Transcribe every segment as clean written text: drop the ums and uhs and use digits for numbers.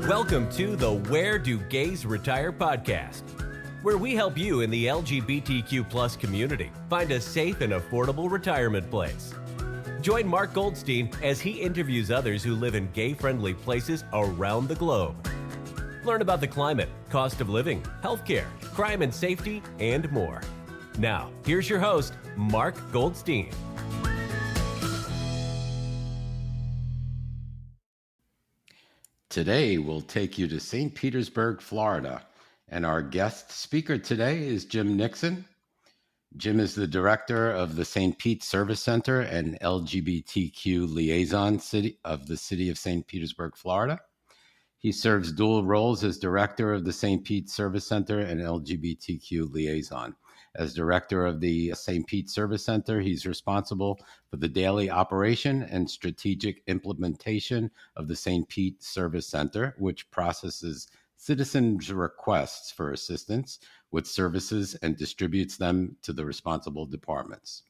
Welcome to the Where Do Gays Retire podcast, where we help you in the LGBTQ plus community find a safe and affordable retirement place. Join Mark Goldstein as he interviews others who live in gay-friendly places around the globe. Learn about the climate, cost of living, healthcare, crime and safety, and more. Now, here's your host, Mark Goldstein. Today, we'll take you to St. Petersburg, Florida, and our guest speaker today is Jim Nixon. Jim is the director of the St. Pete Service Center and LGBTQ Liaison of the City of St. Petersburg, Florida. He serves dual roles as director of the St. Pete Service Center and LGBTQ Liaison. As director of the St. Pete Service Center, he's responsible for the daily operation and strategic implementation of the St. Pete Service Center, which processes citizens' requests for assistance with services and distributes them to the responsible departments.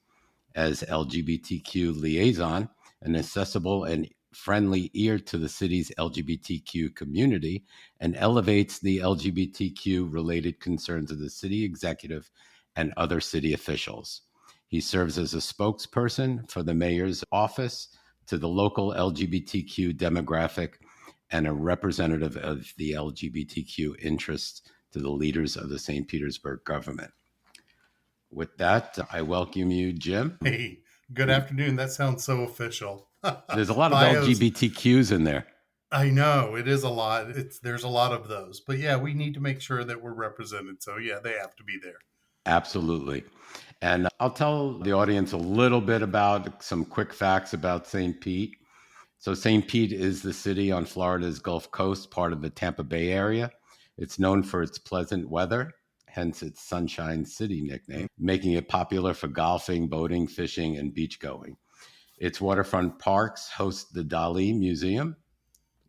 As LGBTQ Liaison, an accessible and friendly ear to the city's LGBTQ community, and elevates the LGBTQ-related concerns of the city executive and other city officials. He serves as a spokesperson for the mayor's office to the local LGBTQ demographic and a representative of the LGBTQ interests to the leaders of the St. Petersburg government. With that, I welcome you, Jim. Hey, good afternoon. That sounds so official. There's a lot of LGBTQs in there. I know, it is a lot. There's a lot of those. But yeah, we need to make sure that we're represented. So yeah, they have to be there. Absolutely. And I'll tell the audience a little bit about some quick facts about St. Pete. So St. Pete is the city on Florida's Gulf Coast, part of the Tampa Bay area. It's known for its pleasant weather, hence its Sunshine City nickname, making it popular for golfing, boating, fishing, and beachgoing. Its waterfront parks host the Dali Museum.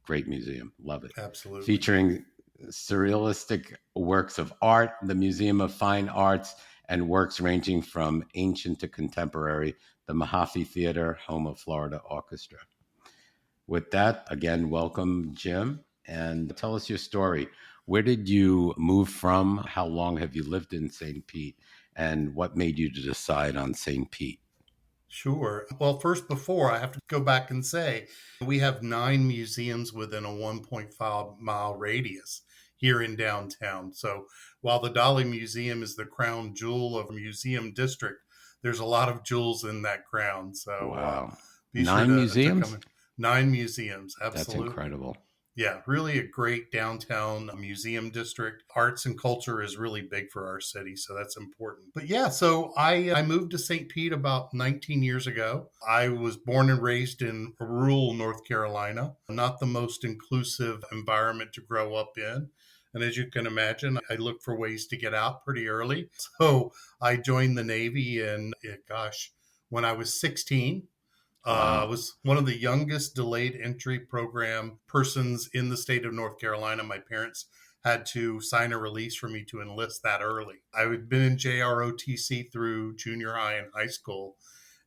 Great museum. Love it. Absolutely. Featuring surrealistic works of art, the Museum of Fine Arts, and works ranging from ancient to contemporary, the Mahaffey Theater, home of Florida Orchestra. With that, again, welcome, Jim, and tell us your story. Where did you move from? How long have you lived in St. Pete? And what made you to decide on St. Pete? Sure. Well, first, before I have to go back and say, we have 9 museums within a 1.5 mile radius here in downtown. So while the Dali Museum is the crown jewel of museum district, there's a lot of jewels in that crown. So wow. Be 9 sure museums? 9 museums. Absolutely. That's incredible. Yeah, really a great downtown museum district. Arts and culture is really big for our city, so that's important. But yeah, so I moved to St. Pete about 19 years ago. I was born and raised in rural North Carolina, not the most inclusive environment to grow up in. And as you can imagine, I looked for ways to get out pretty early. So I joined the Navy when I was 16. I was one of the youngest delayed entry program persons in the state of North Carolina. My parents had to sign a release for me to enlist that early. I had been in JROTC through junior high and high school,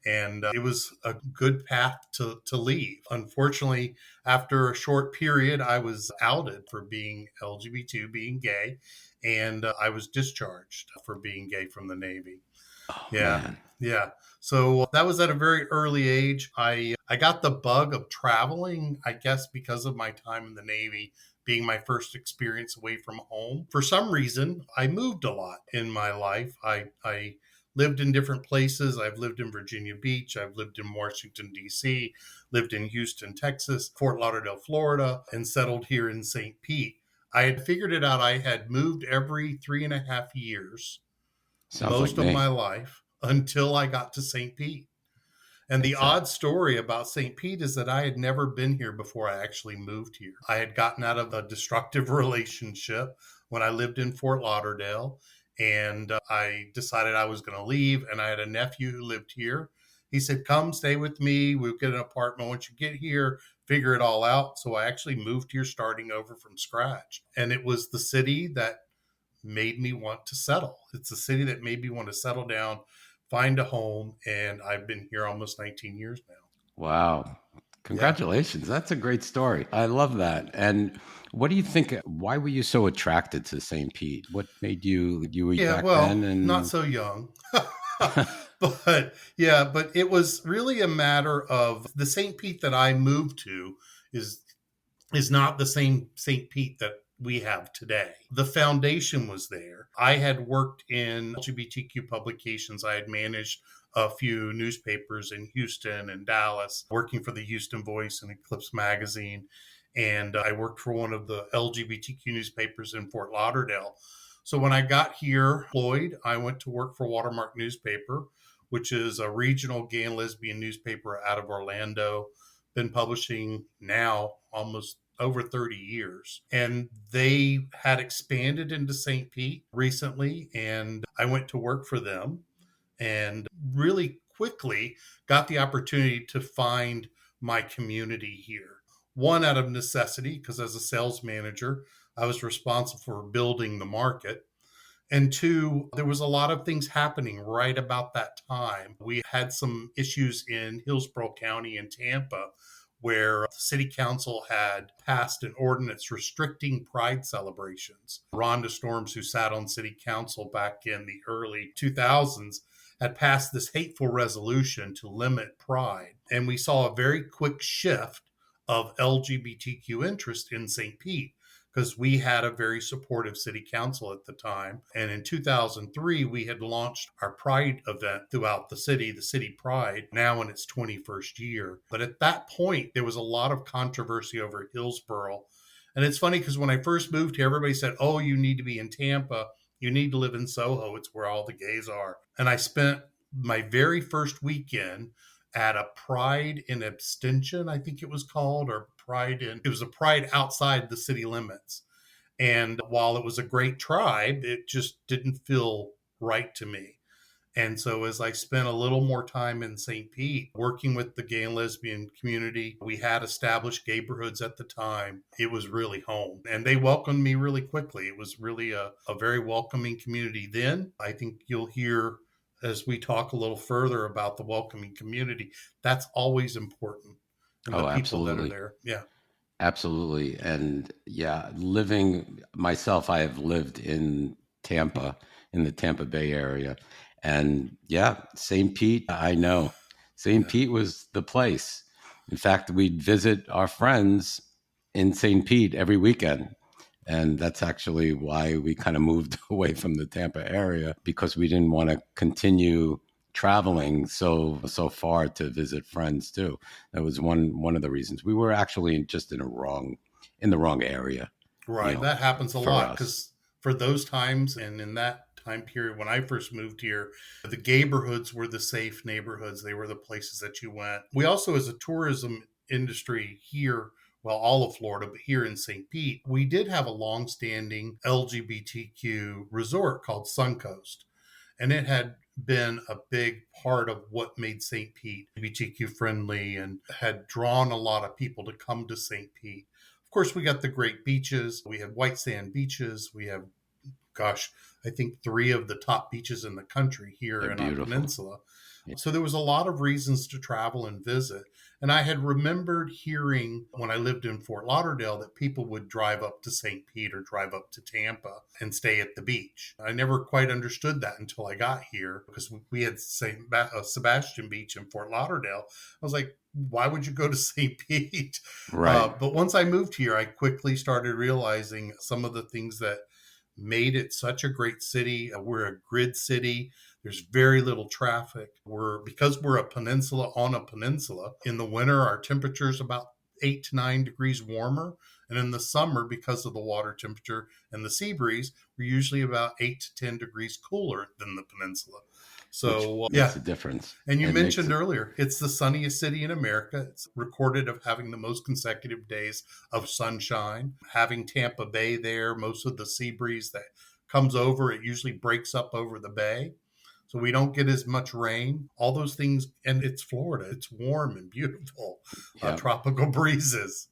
and it was a good path to leave. Unfortunately, after a short period, I was outed for being LGBT, being gay, and I was discharged for being gay from the Navy. Oh, man. Yeah. So that was at a very early age. I got the bug of traveling, I guess, because of my time in the Navy being my first experience away from home. For some reason, I moved a lot in my life. I lived in different places. I've lived in Virginia Beach. I've lived in Washington, D.C., lived in Houston, Texas, Fort Lauderdale, Florida, and settled here in St. Pete. I had figured it out. I had moved every 3.5 years, most of my life, until I got to St. Pete. And the odd story about St. Pete is that I had never been here before I actually moved here. I had gotten out of a destructive relationship when I lived in Fort Lauderdale, and I decided I was going to leave. And I had a nephew who lived here. He said, come stay with me. We'll get an apartment once you get here, figure it all out. So I actually moved here starting over from scratch. And it was the city that made me want to settle. It's a city that made me want to settle down, find a home, and I've been here almost 19 years now. Wow. Congratulations. That's a great story. I love that. And what do you think? Why were you so attracted to St. Pete? What made you were Yeah, back then? well, not And so young. But yeah, but it was really a matter of the St. Pete that I moved to is is not the same St. Pete that we have today. The foundation was there. I had worked in LGBTQ publications. I had managed a few newspapers in Houston and Dallas, working for the Houston Voice and Eclipse magazine. And I worked for one of the LGBTQ newspapers in Fort Lauderdale. So when I got here, employed, I went to work for Watermark Newspaper, which is a regional gay and lesbian newspaper out of Orlando. Been publishing now almost over 30 years. And they had expanded into St. Pete recently, and I went to work for them and really quickly got the opportunity to find my community here. One, out of necessity, because as a sales manager, I was responsible for building the market. And two, there was a lot of things happening right about that time. We had some issues in Hillsborough County in Tampa where the city council had passed an ordinance restricting pride celebrations. Rhonda Storms, who sat on city council back in the early 2000s, had passed this hateful resolution to limit pride. And we saw a very quick shift of LGBTQ interest in St. Pete because we had a very supportive city council at the time. And in 2003, we had launched our Pride event throughout the City Pride, now in its 21st year. But at that point, there was a lot of controversy over Hillsborough. And it's funny because when I first moved here, everybody said, oh, you need to be in Tampa. You need to live in Soho. It's where all the gays are. And I spent my very first weekend at a Pride in Abstention, I think it was called, or it was a Pride outside the city limits. And while it was a great tribe, it just didn't feel right to me. And so as I spent a little more time in St. Pete working with the gay and lesbian community, we had established neighborhoods at the time. It was really home. And they welcomed me really quickly. It was really a very welcoming community then. I think you'll hear as we talk a little further about the welcoming community, that's always important. And the people that are there. Yeah. Absolutely. And yeah, living myself, I have lived in Tampa, in the Tampa Bay area. And yeah, St. Pete, I know. St. Pete was the place. In fact, we'd visit our friends in St. Pete every weekend. And that's actually why we kind of moved away from the Tampa area, because we didn't want to continue traveling so far to visit friends too. That was one of the reasons. We were actually just in the wrong area. Right. You know, that happens a lot because for those times and in that time period when I first moved here, the neighborhoods were the safe neighborhoods. They were the places that you went. We also, as a tourism industry here, well, all of Florida, but here in St. Pete, we did have a long-standing LGBTQ resort called Suncoast. And it had been a big part of what made St. Pete LGBTQ friendly and had drawn a lot of people to come to St. Pete. Of course, we got the great beaches. We have white sand beaches. We have, I think 3 of the top beaches in the country here in our peninsula. Yeah. So there was a lot of reasons to travel and visit. And I had remembered hearing when I lived in Fort Lauderdale that people would drive up to St. Pete or drive up to Tampa and stay at the beach. I never quite understood that until I got here because we had St. Sebastian Beach in Fort Lauderdale. I was like, why would you go to St. Pete? Right. But once I moved here, I quickly started realizing some of the things that made it such a great city. We're a grid city. There's very little traffic. Because we're a peninsula on a peninsula. In the winter, our temperature is about 8 to 9 degrees warmer. And in the summer, because of the water temperature and the sea breeze, we're usually about 8 to 10 degrees cooler than the peninsula. So, which makes a difference. And you mentioned earlier, it's the sunniest city in America. It's recorded of having the most consecutive days of sunshine. Having Tampa Bay there, most of the sea breeze that comes over, it usually breaks up over the bay. So we don't get as much rain, all those things. And it's Florida. It's warm and beautiful, tropical breezes.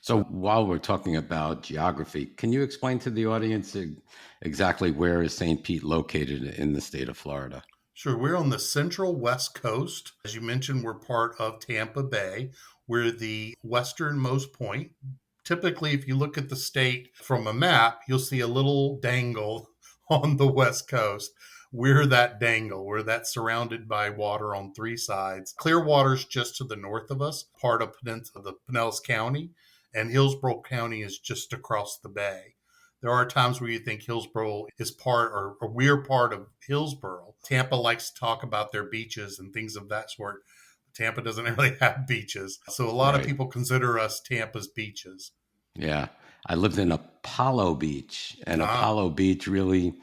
So while we're talking about geography, can you explain to the audience exactly where is St. Pete located in the state of Florida? Sure. We're on the central west coast. As you mentioned, we're part of Tampa Bay. We're the westernmost point. Typically, if you look at the state from a map, you'll see a little dangle on the west coast. We're that dangle. We're that surrounded by water on three sides. Clearwater's just to the north of us, part of the Pinellas County, and Hillsborough County is just across the bay. There are times where you think Hillsborough is part, or we're part of Hillsborough. Tampa likes to talk about their beaches and things of that sort. Tampa doesn't really have beaches. So a lot of people consider us Tampa's beaches. Yeah. I lived in Apollo Beach, and Apollo Beach really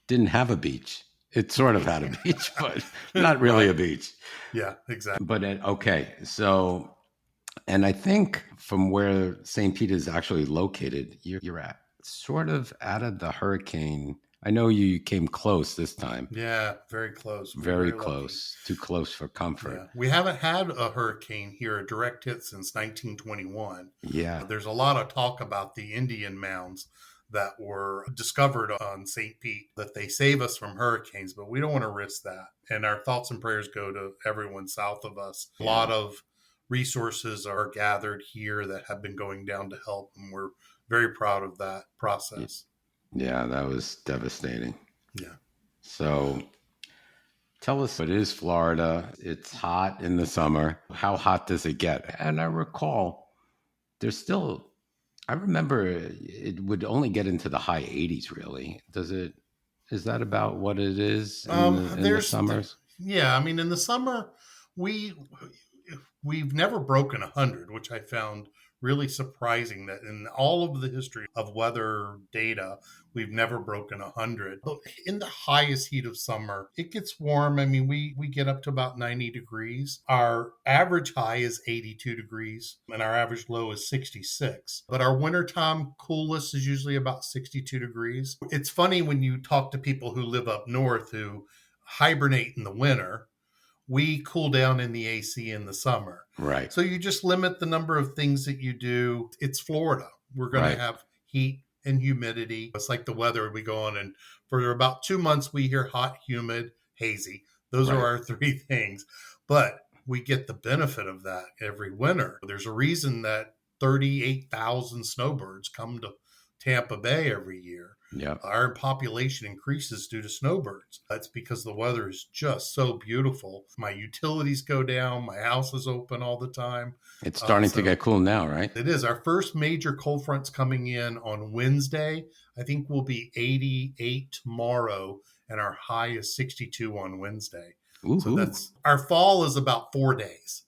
didn't have a beach. It sort of had a beach, but not really a beach. Yeah, exactly. But okay. So, and I think from where St. Pete is actually located, you're at sort of out of the hurricane. I know you came close this time. Yeah, very close. Very close. Lucky. Too close for comfort. Yeah. We haven't had a hurricane here, a direct hit, since 1921. Yeah. There's a lot of talk about the Indian mounds that were discovered on St. Pete, that they save us from hurricanes, but we don't want to risk that. And our thoughts and prayers go to everyone south of us. A lot of resources are gathered here that have been going down to help, and we're very proud of that process. Yeah, that was devastating. Yeah. So tell us, it is Florida. It's hot in the summer. How hot does it get? And I recall I remember it would only get into the high 80s, really. Is that about what it is in the summers? Yeah, I mean, in the summer, we've never broken 100, which I found really surprising, that in all of the history of weather data, we've never broken 100. But in the highest heat of summer, it gets warm. I mean, we get up to about 90 degrees. Our average high is 82 degrees, and our average low is 66. But our wintertime coolest is usually about 62 degrees. It's funny when you talk to people who live up north who hibernate in the winter. We cool down in the AC in the summer. Right. So you just limit the number of things that you do. It's Florida. We're going to have heat and humidity. It's like the weather. We go on, and for about 2 months, we hear hot, humid, hazy. Those are our three things. But we get the benefit of that every winter. There's a reason that 38,000 snowbirds come to Tampa Bay every year. Yeah, our population increases due to snowbirds. That's because the weather is just so beautiful. My utilities go down. My house is open all the time. It's starting to get cool now, right? It is. Our first major cold front's coming in on Wednesday. I think we'll be 88 tomorrow, and our high is 62 on Wednesday. Ooh. So our fall is about 4 days.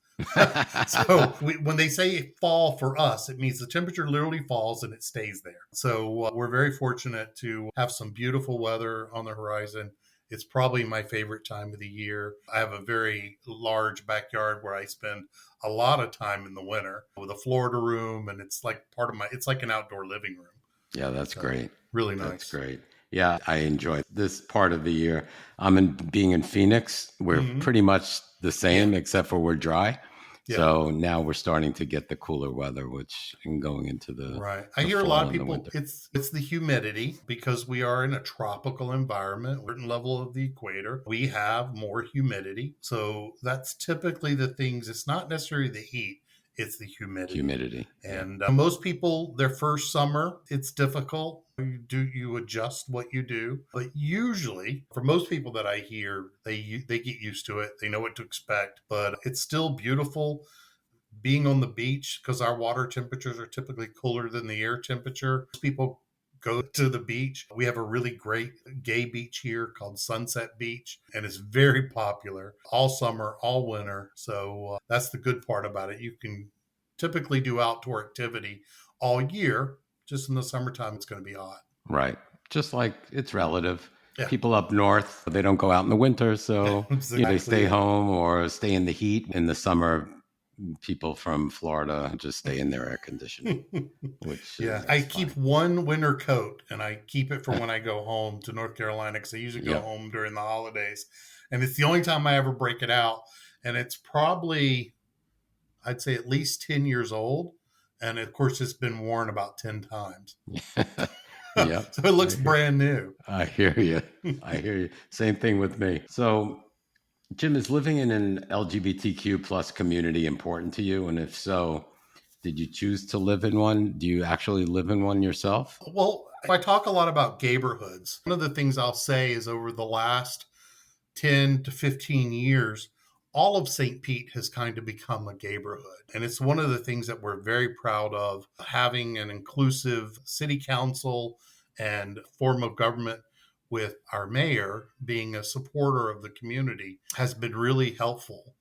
So when they say fall for us, it means the temperature literally falls and it stays there. So we're very fortunate to have some beautiful weather on the horizon. It's probably my favorite time of the year. I have a very large backyard where I spend a lot of time in the winter with a Florida room, and it's like it's like an outdoor living room. Yeah, that's great. Really nice. That's great. Yeah, I enjoy this part of the year. Being in Phoenix, we're pretty much the same, except for we're dry. Yeah. So now we're starting to get the cooler weather, which and going into the right. I hear a lot of people. It's the humidity, because we are in a tropical environment. We're at a level of the equator. We have more humidity, so that's typically the things. It's not necessarily the heat. It's the humidity. And most people, their first summer, it's difficult. You adjust what you do. But usually, for most people that I hear, they get used to it. They know what to expect. But it's still beautiful being on the beach, because our water temperatures are typically cooler than the air temperature. People go to the beach. We have a really great gay beach here called Sunset Beach, and it's very popular all summer, all winter. So that's the good part about it. You can typically do outdoor activity all year. Just in the summertime, it's going to be hot. Right. Just like it's relative. Yeah. People up north, they don't go out in the winter, so they stay home or stay in the heat. In the summer, people from Florida just stay in their air conditioning. I keep one winter coat, and I keep it for when I go home to North Carolina, because I usually go home during the holidays, and it's the only time I ever break it out. And it's probably, I'd say, at least 10 years old, and of course it's been worn about 10 times. Yeah. So it looks brand new. I hear you. Same thing with me. So Jim, is living in an LGBTQ plus community important to you? And if so, did you choose to live in one? Do you actually live in one yourself? Well, I talk a lot about neighborhoods. One of the things I'll say is over the last 10 to 15 years, all of St. Pete has kind of become a neighborhood. And it's one of the things that we're very proud of, having an inclusive city council and form of government with our mayor being a supporter of the community has been really helpful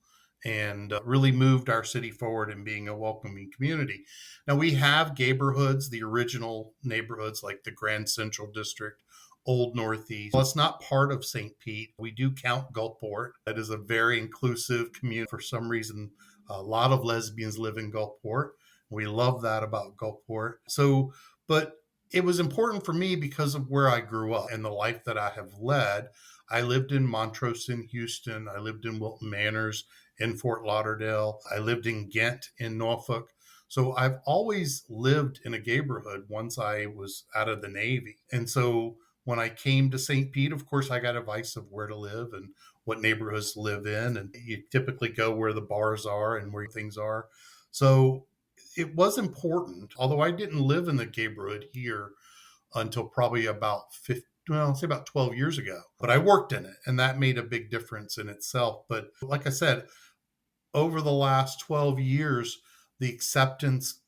and really moved our city forward in being a welcoming community. Now, we have neighborhoods, the original neighborhoods like the Grand Central District, Old Northeast. Well, it's not part of St. Pete. We do count Gulfport. That is a very inclusive community. For some reason, a lot of lesbians live in Gulfport. We love that about Gulfport. So, but it was important for me because of where I grew up and the life that I have led. I lived in Montrose in Houston. I lived in Wilton Manors in Fort Lauderdale. I lived in Ghent in Norfolk. So I've always lived in a neighborhood once I was out of the Navy. And so when I came to St. Pete, of course, I got advice of where to live and what neighborhoods to live in. And you typically go where the bars are and where things are. So it was important, although I didn't live in the neighborhood here until probably about 15, well, I'll say about 12 years ago. But I worked in it, and that made a big difference in itself. But like I said, over the last 12 years, the acceptance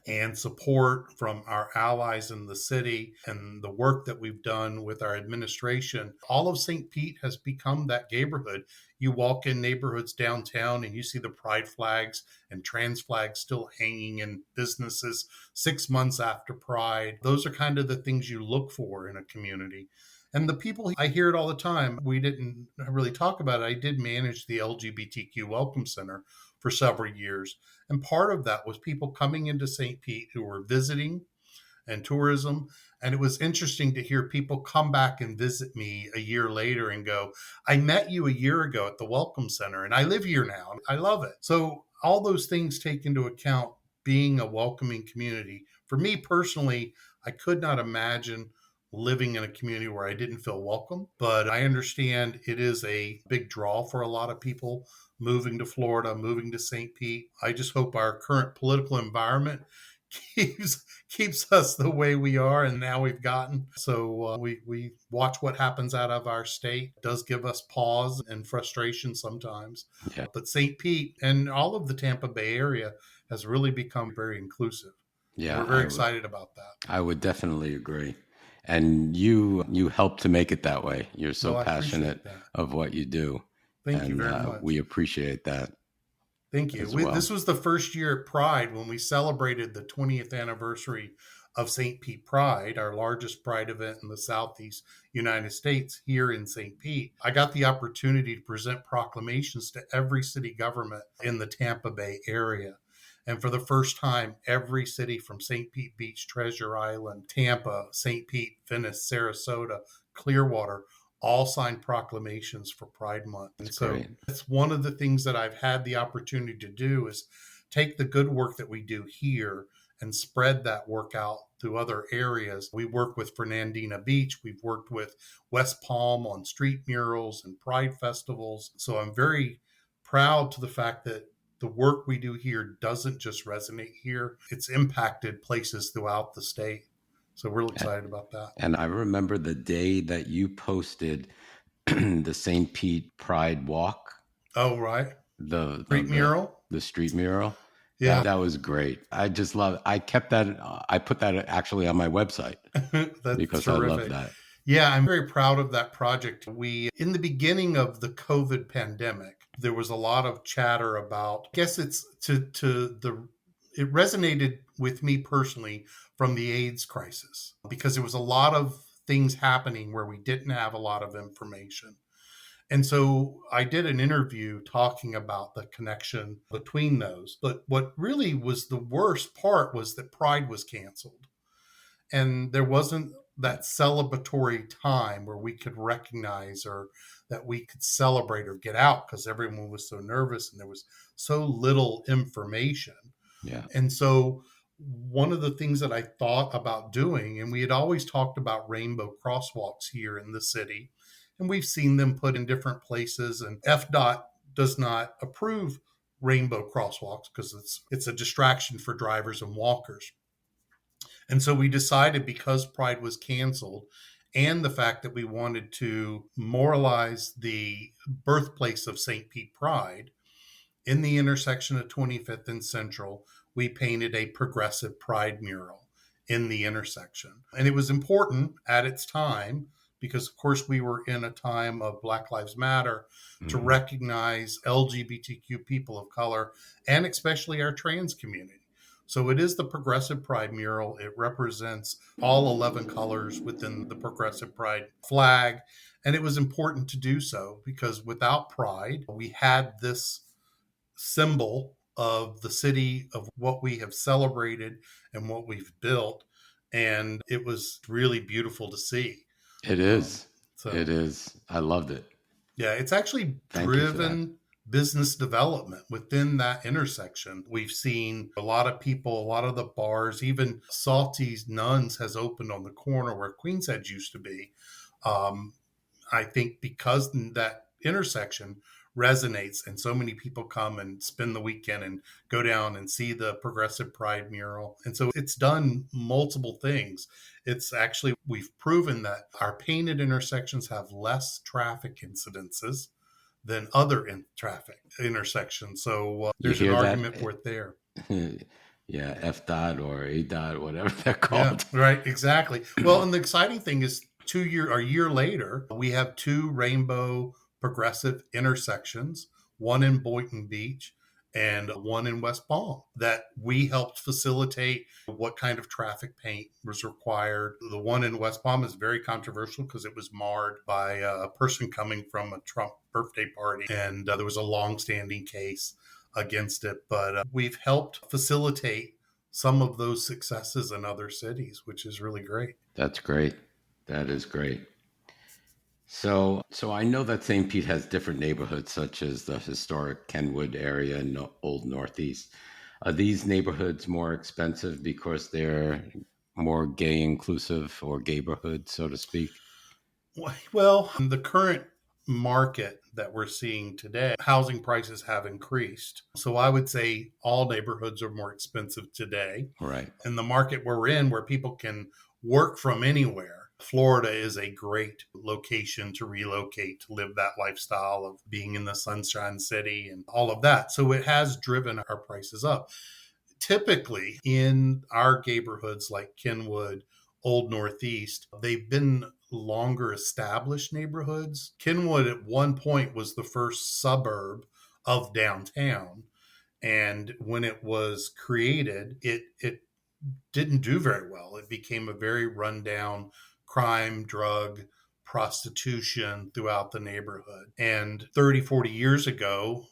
and support from our allies in the city and the work that we've done with our administration, all of St. Pete has become that neighborhood. You walk in neighborhoods downtown and you see the pride flags and trans flags still hanging in businesses 6 months after Pride. Those are kind of the things you look for in a community. And the people, I hear it all the time. We didn't really talk about it. I did manage the LGBTQ Welcome Center for several years. And part of that was people coming into St. Pete who were visiting and tourism. And it was interesting to hear people come back and visit me a year later and go, I met you a year ago at the Welcome Center and I live here now. I love it. So all those things take into account being a welcoming community. For me personally, I could not imagine living in a community where I didn't feel welcome, but I understand it is a big draw for a lot of people moving to Florida, moving to St. Pete. I just hope our current political environment keeps us the way we are and now we've gotten. So we watch what happens out of our state. It does give us pause and frustration sometimes. Yeah. But St. Pete and all of the Tampa Bay area has really become very inclusive. Yeah. We're very excited about that. I would definitely agree. And you help to make it that way. You're so Well, I passionate appreciate that. of what you do. Thank you very much. We appreciate that. Thank you. as well. This was the first year at Pride when we celebrated the 20th anniversary of St. Pete Pride, our largest Pride event in the Southeast United States here in St. Pete. I got the opportunity to present proclamations to every city government in the Tampa Bay area. And for the first time, every city from St. Pete Beach, Treasure Island, Tampa, St. Pete, Venice, Sarasota, Clearwater, all signed proclamations for Pride Month. And so great. that's one of the things that I've had the opportunity to do is take the good work that we do here and spread that work out through other areas. We work with Fernandina Beach. We've worked with West Palm on street murals and pride festivals. So I'm very proud to the fact that the work we do here doesn't just resonate here. It's impacted places throughout the state. So we're really excited about that. And I remember the day that you posted the St. Pete Pride Walk. Oh, right. The Street mural. The street mural. Yeah. That was great. I just love it. I kept that. I put that actually on my website because terrific. I love that. Yeah, I'm very proud of that project. In the beginning of the COVID pandemic, there was a lot of chatter about, I guess it resonated with me personally from the AIDS crisis because there was a lot of things happening where we didn't have a lot of information. And so I did an interview talking about the connection between those. But what really was the worst part was that Pride was canceled. And there wasn't that celebratory time where we could recognize or that we could celebrate or get out because everyone was so nervous and there was so little information. Yeah. And so one of the things that I thought about doing, and we had always talked about rainbow crosswalks here in the city, And we've seen them put in different places. And FDOT does not approve rainbow crosswalks because it's a distraction for drivers and walkers. And so we decided, because Pride was canceled and the fact that we wanted to memorialize the birthplace of St. Pete Pride, in the intersection of 25th and Central, we painted a progressive pride mural in the intersection. And it was important at its time because, of course, we were in a time of Black Lives Matter to recognize LGBTQ people of color and especially our trans community. So it is the Progressive Pride mural. It represents all 11 colors within the Progressive Pride flag. And it was important to do so because without Pride, we had this symbol of the city, of what we have celebrated and what we've built. And it was really beautiful to see. It is. It is. I loved it. Yeah, it's actually driven business development within that intersection. We've seen a lot of people, a lot of the bars, even Salty's Nuns has opened on the corner where Queen's Head used to be. I think because that intersection resonates and so many people come and spend the weekend and go down and see the Progressive Pride mural. And so it's done multiple things. It's actually, we've proven that our painted intersections have less traffic incidences than other traffic intersections. So there's an argument for it there. Yeah, FDOT or ADOT, whatever they're called. Yeah, right, exactly. Well, and the exciting thing is a year later, we have 2 rainbow progressive intersections, one in Boynton Beach and one in West Palm, that we helped facilitate what kind of traffic paint was required. The one in West Palm is very controversial because it was marred by a person coming from a Trump birthday party, and there was a long-standing case against it. But we've helped facilitate some of those successes in other cities, which is really great. That's great. That is great. So I know that St. Pete has different neighborhoods, such as the historic Kenwood area and Old Northeast. Are these neighborhoods more expensive because they're more gay inclusive or gayborhood, so to speak? Well, the current market that we're seeing today, housing prices have increased. So I would say all neighborhoods are more expensive today. Right. And the market we're in, where people can work from anywhere, Florida is a great location to relocate, to live that lifestyle of being in the Sunshine City and all of that. So it has driven our prices up. Typically in our neighborhoods like Kenwood, Old Northeast, they've been longer established neighborhoods. Kenwood at one point was the first suburb of downtown. And when it was created, it didn't do very well. It became a very rundown crime, drug, prostitution throughout the neighborhood. And 30, 40 years ago,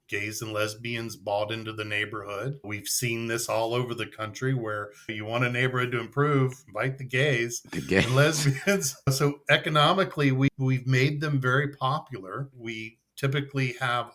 gays and lesbians bought into the neighborhood. We've seen this all over the country where you want a neighborhood to improve, invite the gays and lesbians. So economically, we've made them very popular. We typically have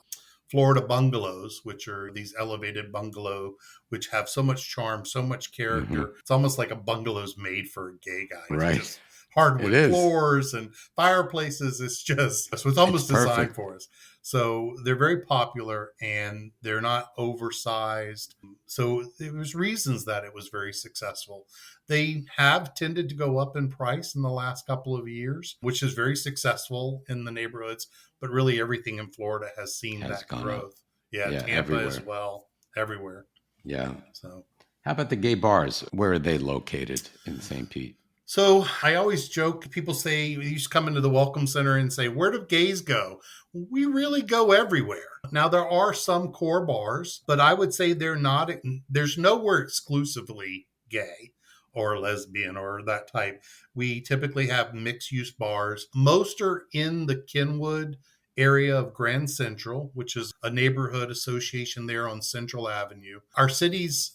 Florida bungalows, which are these elevated bungalow, which have so much charm, so much character. Mm-hmm. It's almost like a bungalow's made for a gay guy. Right. Just hardwood floors and fireplaces. So it's almost designed for us. So they're very popular and they're not oversized. So there was reasons that it was very successful. They have tended to go up in price in the last couple of years, which is very successful in the neighborhoods. But really everything in Florida has seen that growth. Up. Yeah, Tampa everywhere. As well, everywhere. Yeah. So how about the gay bars? Where are they located in St. Pete? So I always joke, people say, you used to come into the Welcome Center and say, where do gays go? We really go everywhere. Now, there are some core bars, but I would say there's nowhere exclusively gay or lesbian or that type. We typically have mixed use bars. Most are in the Kenwood area of Grand Central, which is a neighborhood association there on Central Avenue. Our city's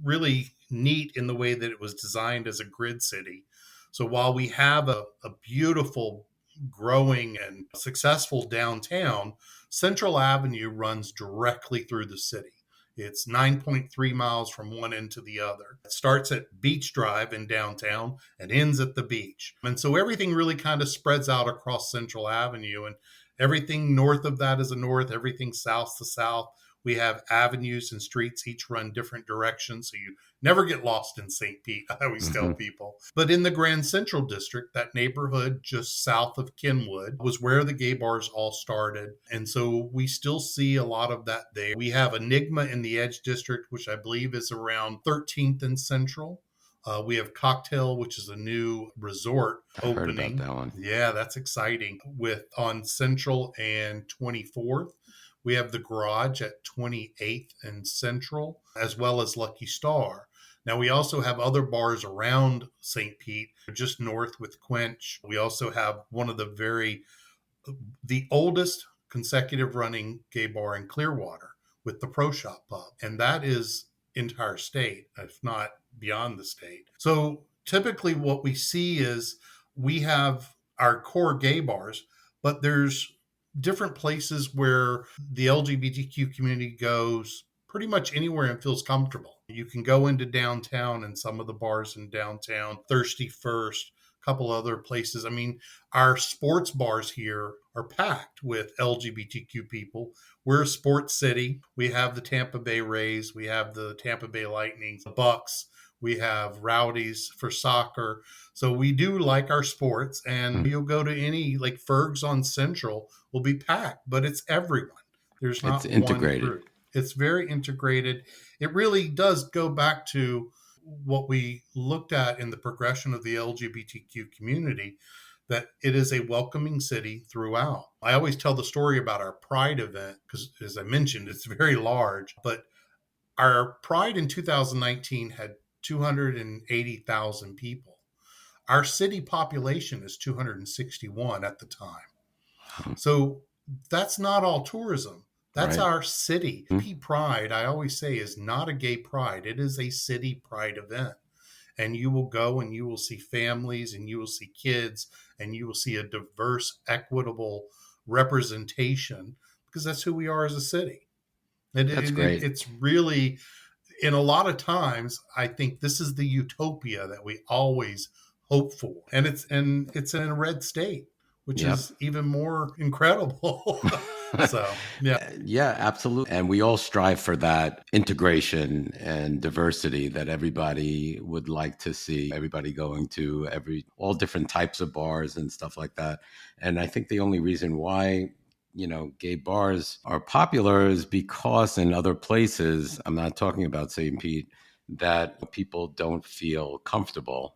really neat in the way that it was designed as a grid city. So while we have a beautiful, growing and successful downtown, Central Avenue runs directly through the city. It's 9.3 miles from one end to the other. It starts at Beach Drive in downtown and ends at the beach. And so everything really kind of spreads out across Central Avenue. And everything north of that is a north, everything south to south. We have avenues and streets, each run different directions. So you never get lost in St. Pete, I always tell people. But in the Grand Central District, that neighborhood just south of Kenwood was where the gay bars all started. And so we still see a lot of that there. We have Enigma in the Edge District, which I believe is around 13th and Central. We have Cocktail, which is a new resort opening. Heard about that one. Yeah, that's exciting. With on Central and 24th. We have the Garage at 28th and Central, as well as Lucky Star. Now, we also have other bars around St. Pete, just north with Quench. We also have one of the oldest consecutive running gay bar in Clearwater with the Pro Shop Pub. And that is entire state, if not beyond the state. So typically what we see is we have our core gay bars, but there's different places where the LGBTQ community goes pretty much anywhere and feels comfortable. You can go into downtown and some of the bars in downtown, Thirsty First, a couple other places. I mean, our sports bars here are packed with LGBTQ people. We're a sports city. We have the Tampa Bay Rays. We have the Tampa Bay Lightning, the Bucks. We have Rowdies for soccer. So we do like our sports, and you'll go to any, like Ferg's on Central will be packed, but it's everyone. There's not It's integrated. one group. It's very integrated. It really does go back to what we looked at in the progression of the LGBTQ community, that it is a welcoming city throughout. I always tell the story about our Pride event because, as I mentioned, it's very large, but our Pride in 2019 had 280,000 people. Our city population is 261 at the time. So that's not all tourism. That's Right. our city. Pete Pride, I always say, is not a gay pride. It is a city pride event. And you will go and you will see families and you will see kids and you will see a diverse, equitable representation because that's who we are as a city. That's great. It's really, in a lot of times, I think this is the utopia that we always hope for. And it's in a red state, which is even more incredible. So, yeah. Yeah, absolutely. And we all strive for that integration and diversity that everybody would like to see, everybody going to all different types of bars and stuff like that. And I think the only reason why, gay bars are popular is because in other places, I'm not talking about St. Pete, that people don't feel comfortable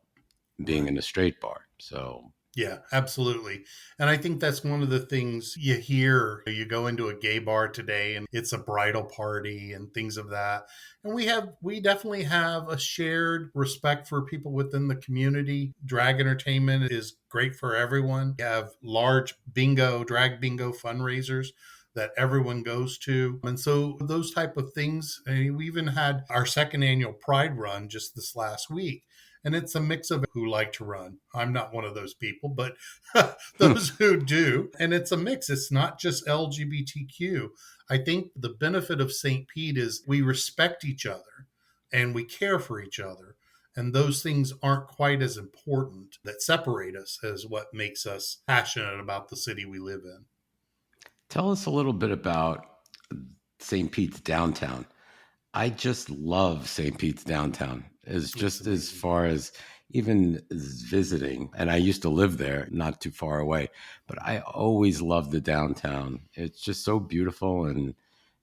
being in a straight bar. So yeah, absolutely. And I think that's one of the things you hear. You go into a gay bar today and it's a bridal party and things of that. And we definitely have a shared respect for people within the community. Drag entertainment is great for everyone. We have large drag bingo fundraisers that everyone goes to. And so those type of things, we even had our second annual Pride Run just this last week. And it's a mix of who like to run. I'm not one of those people, but those who do. And it's a mix. It's not just LGBTQ. I think the benefit of St. Pete is we respect each other and we care for each other. And those things aren't quite as important that separate us as what makes us passionate about the city we live in. tell us a little bit about St. Pete's downtown. I just love St. Pete's downtown. It's just as far as even as visiting, and I used to live there, not too far away, but I always loved the downtown. It's just so beautiful and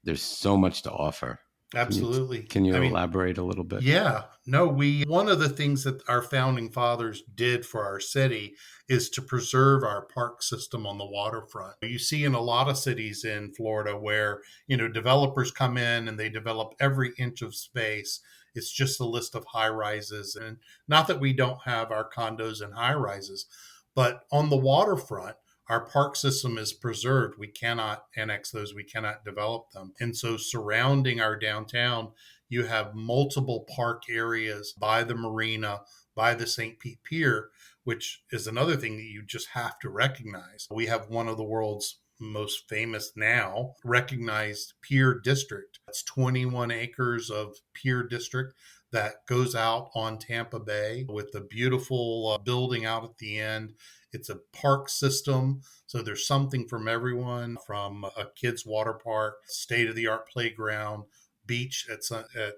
there's so much to offer. Absolutely. Can you elaborate a little bit? Yeah. No, one of the things that our founding fathers did for our city is to preserve our park system on the waterfront. You see in a lot of cities in Florida where, developers come in and they develop every inch of space. It's just a list of high rises. And not that we don't have our condos and high rises, but on the waterfront, our park system is preserved. We cannot annex those. We cannot develop them. And so surrounding our downtown, you have multiple park areas by the marina, by the St. Pete Pier, which is another thing that you just have to recognize. We have one of the world's most famous now, recognized pier district. It's 21 acres of pier district that goes out on Tampa Bay with a beautiful building out at the end. It's a park system, so there's something from everyone, from a kid's water park, state-of-the-art playground, beach at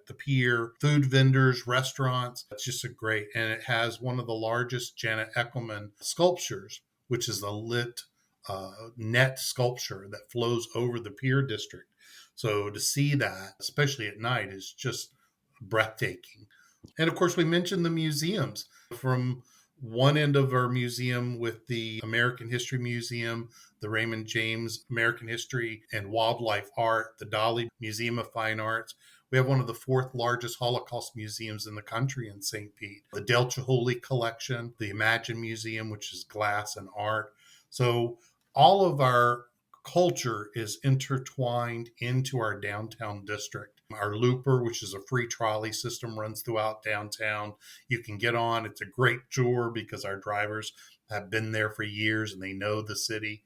the pier, food vendors, restaurants. It's just a great, and it has one of the largest Janet Eckelman sculptures, which is a lit net sculpture that flows over the pier district. So to see that, especially at night, is just breathtaking. And of course, we mentioned the museums. From one end of our museum with the American History Museum, the Raymond James American History and Wildlife Art, the Dali Museum of Fine Arts. We have one of the fourth largest Holocaust museums in the country in St. Pete, the Del Chihuly Collection, the Imagine Museum, which is glass and art. So all of our culture is intertwined into our downtown district. Our Looper, which is a free trolley system, runs throughout downtown. You can get on. It's a great tour because our drivers have been there for years and they know the city.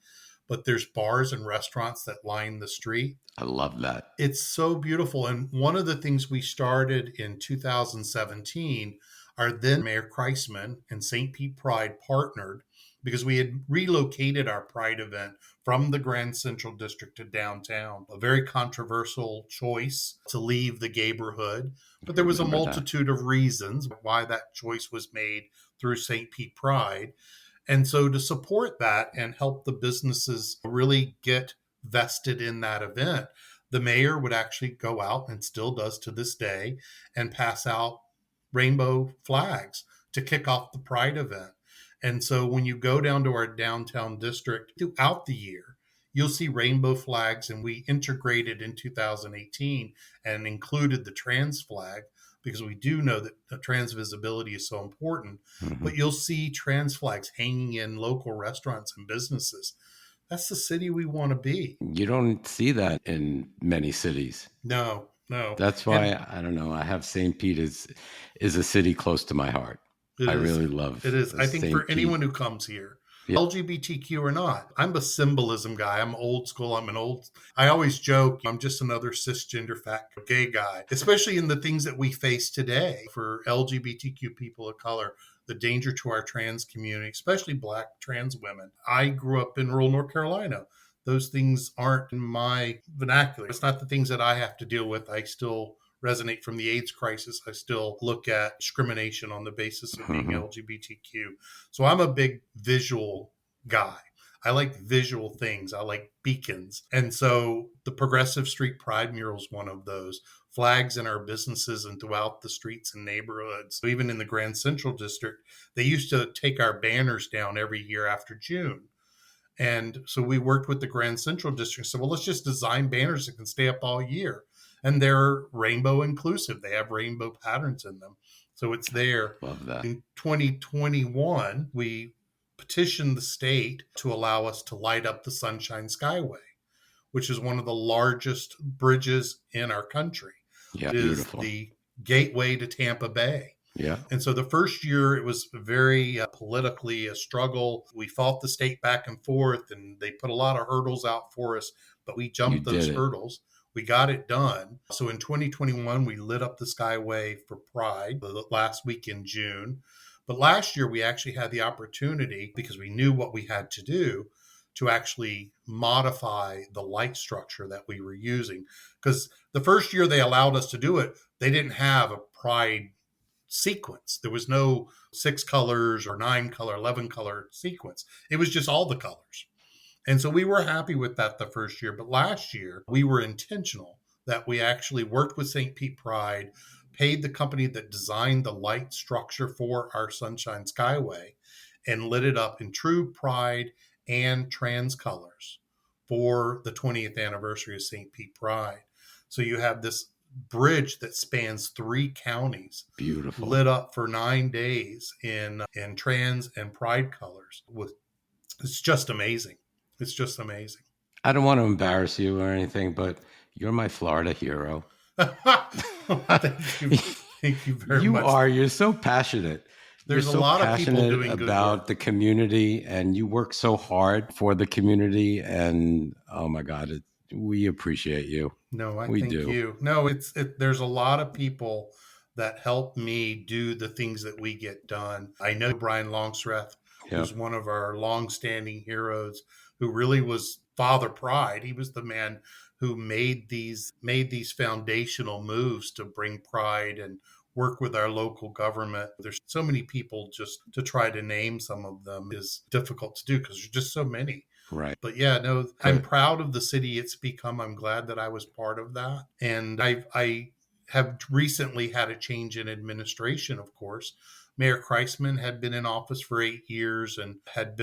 But there's bars and restaurants that line the street. I love that. It's so beautiful. And one of the things we started in 2017, our then Mayor Kreisman and St. Pete Pride partnered because we had relocated our Pride event from the Grand Central District to downtown. A very controversial choice to leave the neighborhood, but there was a multitude of reasons why that choice was made through St. Pete Pride. And so to support that and help the businesses really get vested in that event, the mayor would actually go out, and still does to this day, and pass out rainbow flags to kick off the Pride event. And so when you go down to our downtown district throughout the year, you'll see rainbow flags, and we integrated in 2018 and included the trans flag because we do know that trans visibility is so important. Mm-hmm. But you'll see trans flags hanging in local restaurants and businesses. That's the city we want to be. You don't see that in many cities. No. That's why, I don't know, I have St. Pete is a city close to my heart. I really love it. Is I think for anyone who comes here, LGBTQ or not, I'm a symbolism guy. I'm old school. I always joke, I'm just another cisgender fat gay guy, especially in the things that we face today for LGBTQ people of color, the danger to our trans community, especially Black trans women. I grew up in rural North Carolina. Those things aren't in my vernacular. It's not the things that I have to deal with. I still resonate from the AIDS crisis. I still look at discrimination on the basis of being LGBTQ. So I'm a big visual guy. I like visual things. I like beacons. And so the Progressive Street Pride mural is one of those. Flags in our businesses and throughout the streets and neighborhoods. Even in the Grand Central District, they used to take our banners down every year after June. And so we worked with the Grand Central District and said, well, let's just design banners that can stay up all year. And they're rainbow inclusive. They have rainbow patterns in them. So it's there. Love that. In 2021, we petitioned the state to allow us to light up the Sunshine Skyway, which is one of the largest bridges in our country. Yeah, it is beautiful. The gateway to Tampa Bay. Yeah. And so the first year, it was very politically a struggle. We fought the state back and forth, and they put a lot of hurdles out for us, but we jumped those hurdles. We got it done. So in 2021, we lit up the Skyway for Pride the last week in June. But last year, we actually had the opportunity, because we knew what we had to do, to actually modify the light structure that we were using. Because the first year they allowed us to do it, they didn't have a Pride sequence. There was no 6 colors or 9 color, 11 color sequence. It was just all the colors. And so we were happy with that the first year. But last year, we were intentional that we actually worked with St. Pete Pride, paid the company that designed the light structure for our Sunshine Skyway, and lit it up in true Pride and trans colors for the 20th anniversary of St. Pete Pride. So you have this bridge that spans 3 counties. Beautiful. Lit up for 9 days in trans and Pride colors. It's just amazing. It's just amazing. I don't want to embarrass you or anything, but you're my Florida hero. Thank you very much. You're so passionate. You're There's a so lot of people passionate doing good about work. the community, and you work so hard for the community. And oh my God, we appreciate you. No, I We thank do. you. No, there's a lot of people that help me do the things that we get done. I know Brian Longsreth, Yep. who's one of our longstanding heroes, who really was Father Pride. He was the man who made these foundational moves to bring pride and work with our local government. There's so many people, just to try to name some of them is difficult to do because there's just so many. Right. But yeah, no, I'm Good. proud of the city it's become. I'm glad that I was part of that. And I have recently had a change in administration, of course. Mayor Kreisman had been in office for 8 years and had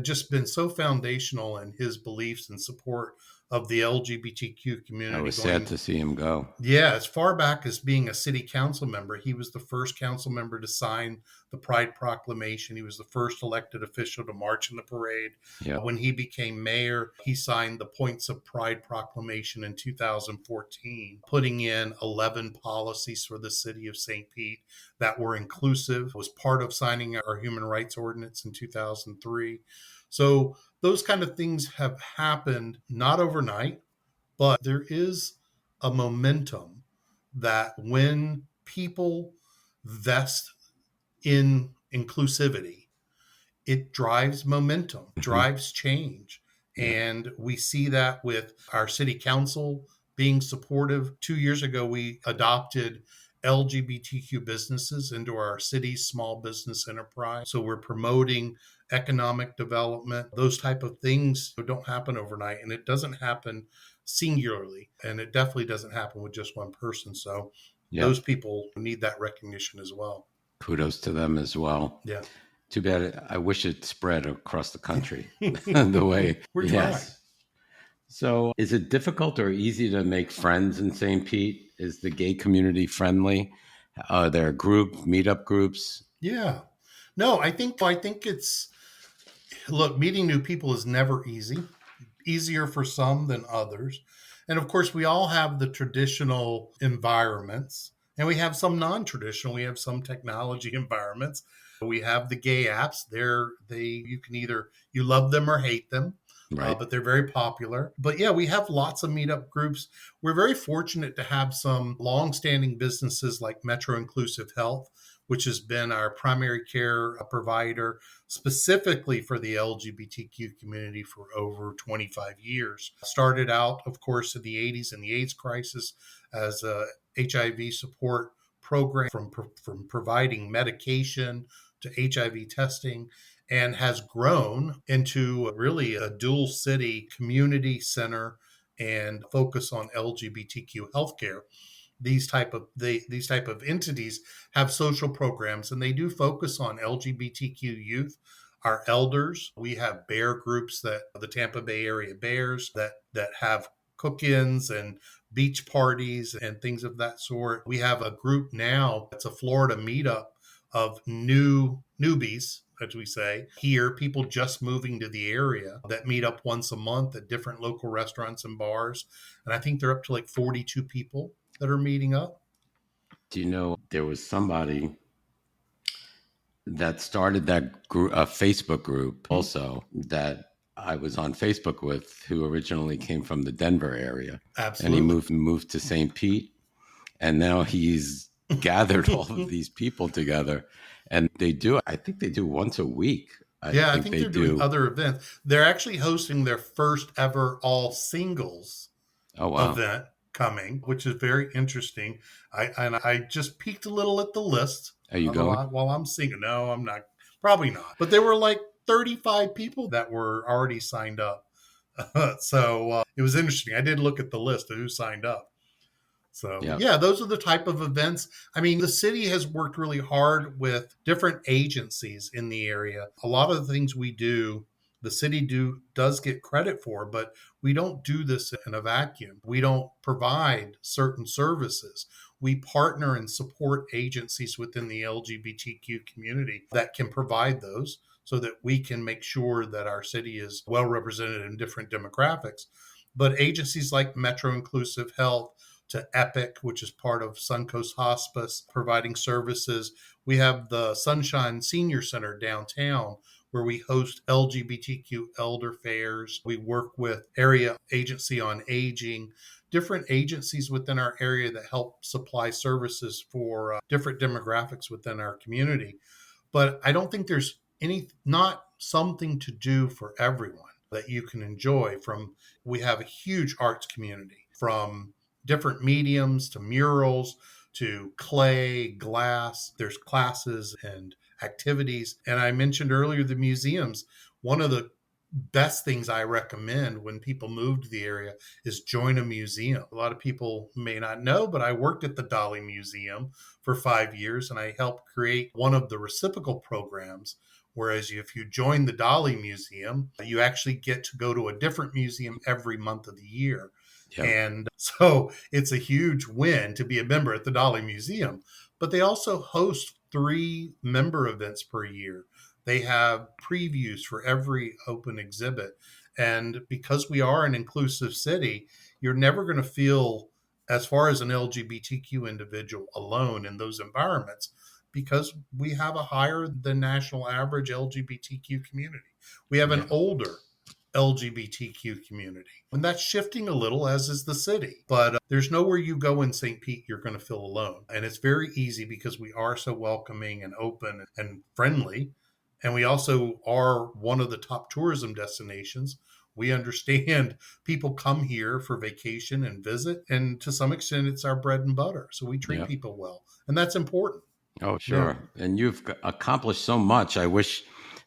just been so foundational in his beliefs and support of the LGBTQ I community. was sad to see him go. Yeah, as far back as being a city council member, he was the first council member to sign the Pride Proclamation. He was the first elected official to march in the parade. Yeah. When he became mayor, he signed the Points of Pride Proclamation in 2014, putting in 11 policies for the city of St. Pete that were inclusive, was part of signing our human rights ordinance in 2003. So those kind of things have happened not overnight, but there is a momentum that when people vest in inclusivity, it drives momentum, drives change. Yeah. And we see that with our city council being supportive. 2 years ago, we adopted LGBTQ businesses into our city's small business enterprise. So we're promoting economic development. Those type of things don't happen overnight, and it doesn't happen singularly, and it definitely doesn't happen with just one person. So those people need that recognition as well. Kudos to them as well. Yeah. Too bad. I wish it spread across the country the way. We're yes. trying. So is it difficult or easy to make friends in St. Pete? Is the gay community friendly? Are there meetup groups? Yeah. No, I think it's, look, meeting new people is never easy. Easier for some than others. And of course, we all have the traditional environments, and we have some non-traditional. We have some technology environments. We have the gay apps. You can either you love them or hate them. Right. But they're very popular. But yeah, we have lots of meetup groups. We're very fortunate to have some long-standing businesses like Metro Inclusive Health, which has been our primary care provider specifically for the LGBTQ community for over 25 years. Started out, of course, in the 80s in the AIDS crisis as a HIV support program, from providing medication to HIV testing, and has grown into really a dual city community center and focus on LGBTQ healthcare. These type of entities have social programs, and they do focus on LGBTQ youth, our elders. We have bear groups, that the Tampa Bay area bears, that have cook-ins and beach parties and things of that sort. We have a group now that's a Florida meetup of newbies, as we say here, people just moving to the area that meet up once a month at different local restaurants and bars. And I think they're up to like 42 people that are meeting up. Do you know there was somebody that started that group, a Facebook group also, that I was on Facebook with, who originally came from the Denver area. Absolutely. And he moved to St. Pete, and now he's gathered all of these people together, and I think they do once a week. I think they're doing other events. They're actually hosting their first ever all singles event coming, which is very interesting. I just peeked a little at the list. Are you going? While I'm singing? No, I'm not. Probably not. But there were like 35 people that were already signed up. So it was interesting. I did look at the list of who signed up. So yeah, those are the type of events. I mean, the city has worked really hard with different agencies in the area. A lot of the things we do, the city does get credit for, but we don't do this in a vacuum. We don't provide certain services. We partner and support agencies within the LGBTQ community that can provide those, so that we can make sure that our city is well represented in different demographics. But agencies like Metro Inclusive Health, to Epic, which is part of Suncoast Hospice, providing services. We have the Sunshine Senior Center downtown, where we host LGBTQ elder fairs. We work with Area Agency on Aging, different agencies within our area that help supply services for different demographics within our community. But I don't think there's not something to do for everyone that you can enjoy. We have a huge arts community, from different mediums to murals to clay, glass. There's classes and activities. And I mentioned earlier the museums. One of the best things I recommend when people move to the area is join a museum. A lot of people may not know, but I worked at the Dali Museum for 5 years, and I helped create one of the reciprocal programs. Whereas if you join the Dali Museum, you actually get to go to a different museum every month of the year. Yep. And so it's a huge win to be a member at the Dali Museum. But they also host 3 member events per year. They have previews for every open exhibit. And because we are an inclusive city, you're never going to feel, as far as an LGBTQ individual, alone in those environments, because we have a higher than national average LGBTQ community. We have an older LGBTQ community. And that's shifting a little, as is the city. But there's nowhere you go in St. Pete you're going to feel alone. And it's very easy because we are so welcoming and open and friendly. And we also are one of the top tourism destinations. We understand people come here for vacation and visit. And to some extent, it's our bread and butter. So we treat people well. And that's important. Oh, sure. Yeah. And you've accomplished so much. I wish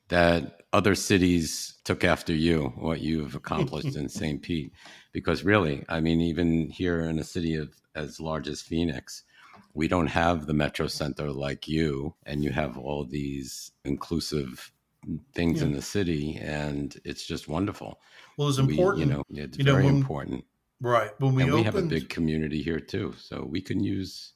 that other cities took after you, what you've accomplished in St. Pete. Because really, I mean, even here in a city as large as Phoenix, we don't have the Metro Center like you, and you have all these inclusive things in the city, and it's just wonderful. Well, it's important. It's very important. Right. We have a big community here too, so we can use.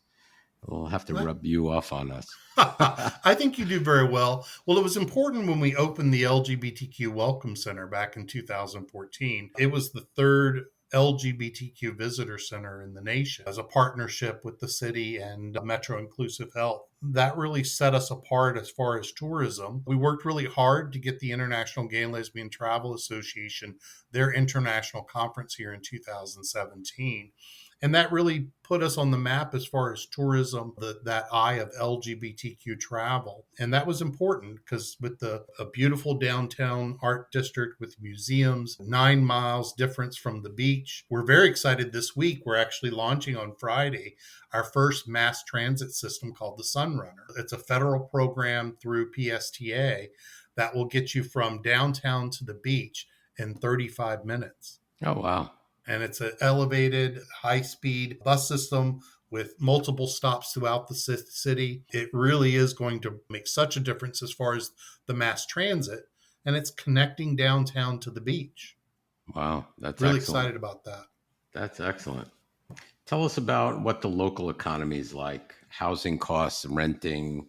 We'll have to rub you off on us. I think you do very well. Well, it was important when we opened the LGBTQ Welcome Center back in 2014. It was the third LGBTQ visitor center in the nation as a partnership with the city and Metro Inclusive Health. That really set us apart as far as tourism. We worked really hard to get the International Gay and Lesbian Travel Association their international conference here in 2017. And that really put us on the map as far as tourism, that eye of LGBTQ travel. And that was important because with a beautiful downtown art district with museums, 9 miles difference from the beach. We're very excited this week. We're actually launching on Friday our first mass transit system called the Sunrunner. It's a federal program through PSTA that will get you from downtown to the beach in 35 minutes. Oh, wow. And it's an elevated, high-speed bus system with multiple stops throughout the city. It really is going to make such a difference as far as the mass transit, and it's connecting downtown to the beach. Wow, that's really excellent. Excited about that. That's excellent. Tell us about what the local economy is like, housing costs, renting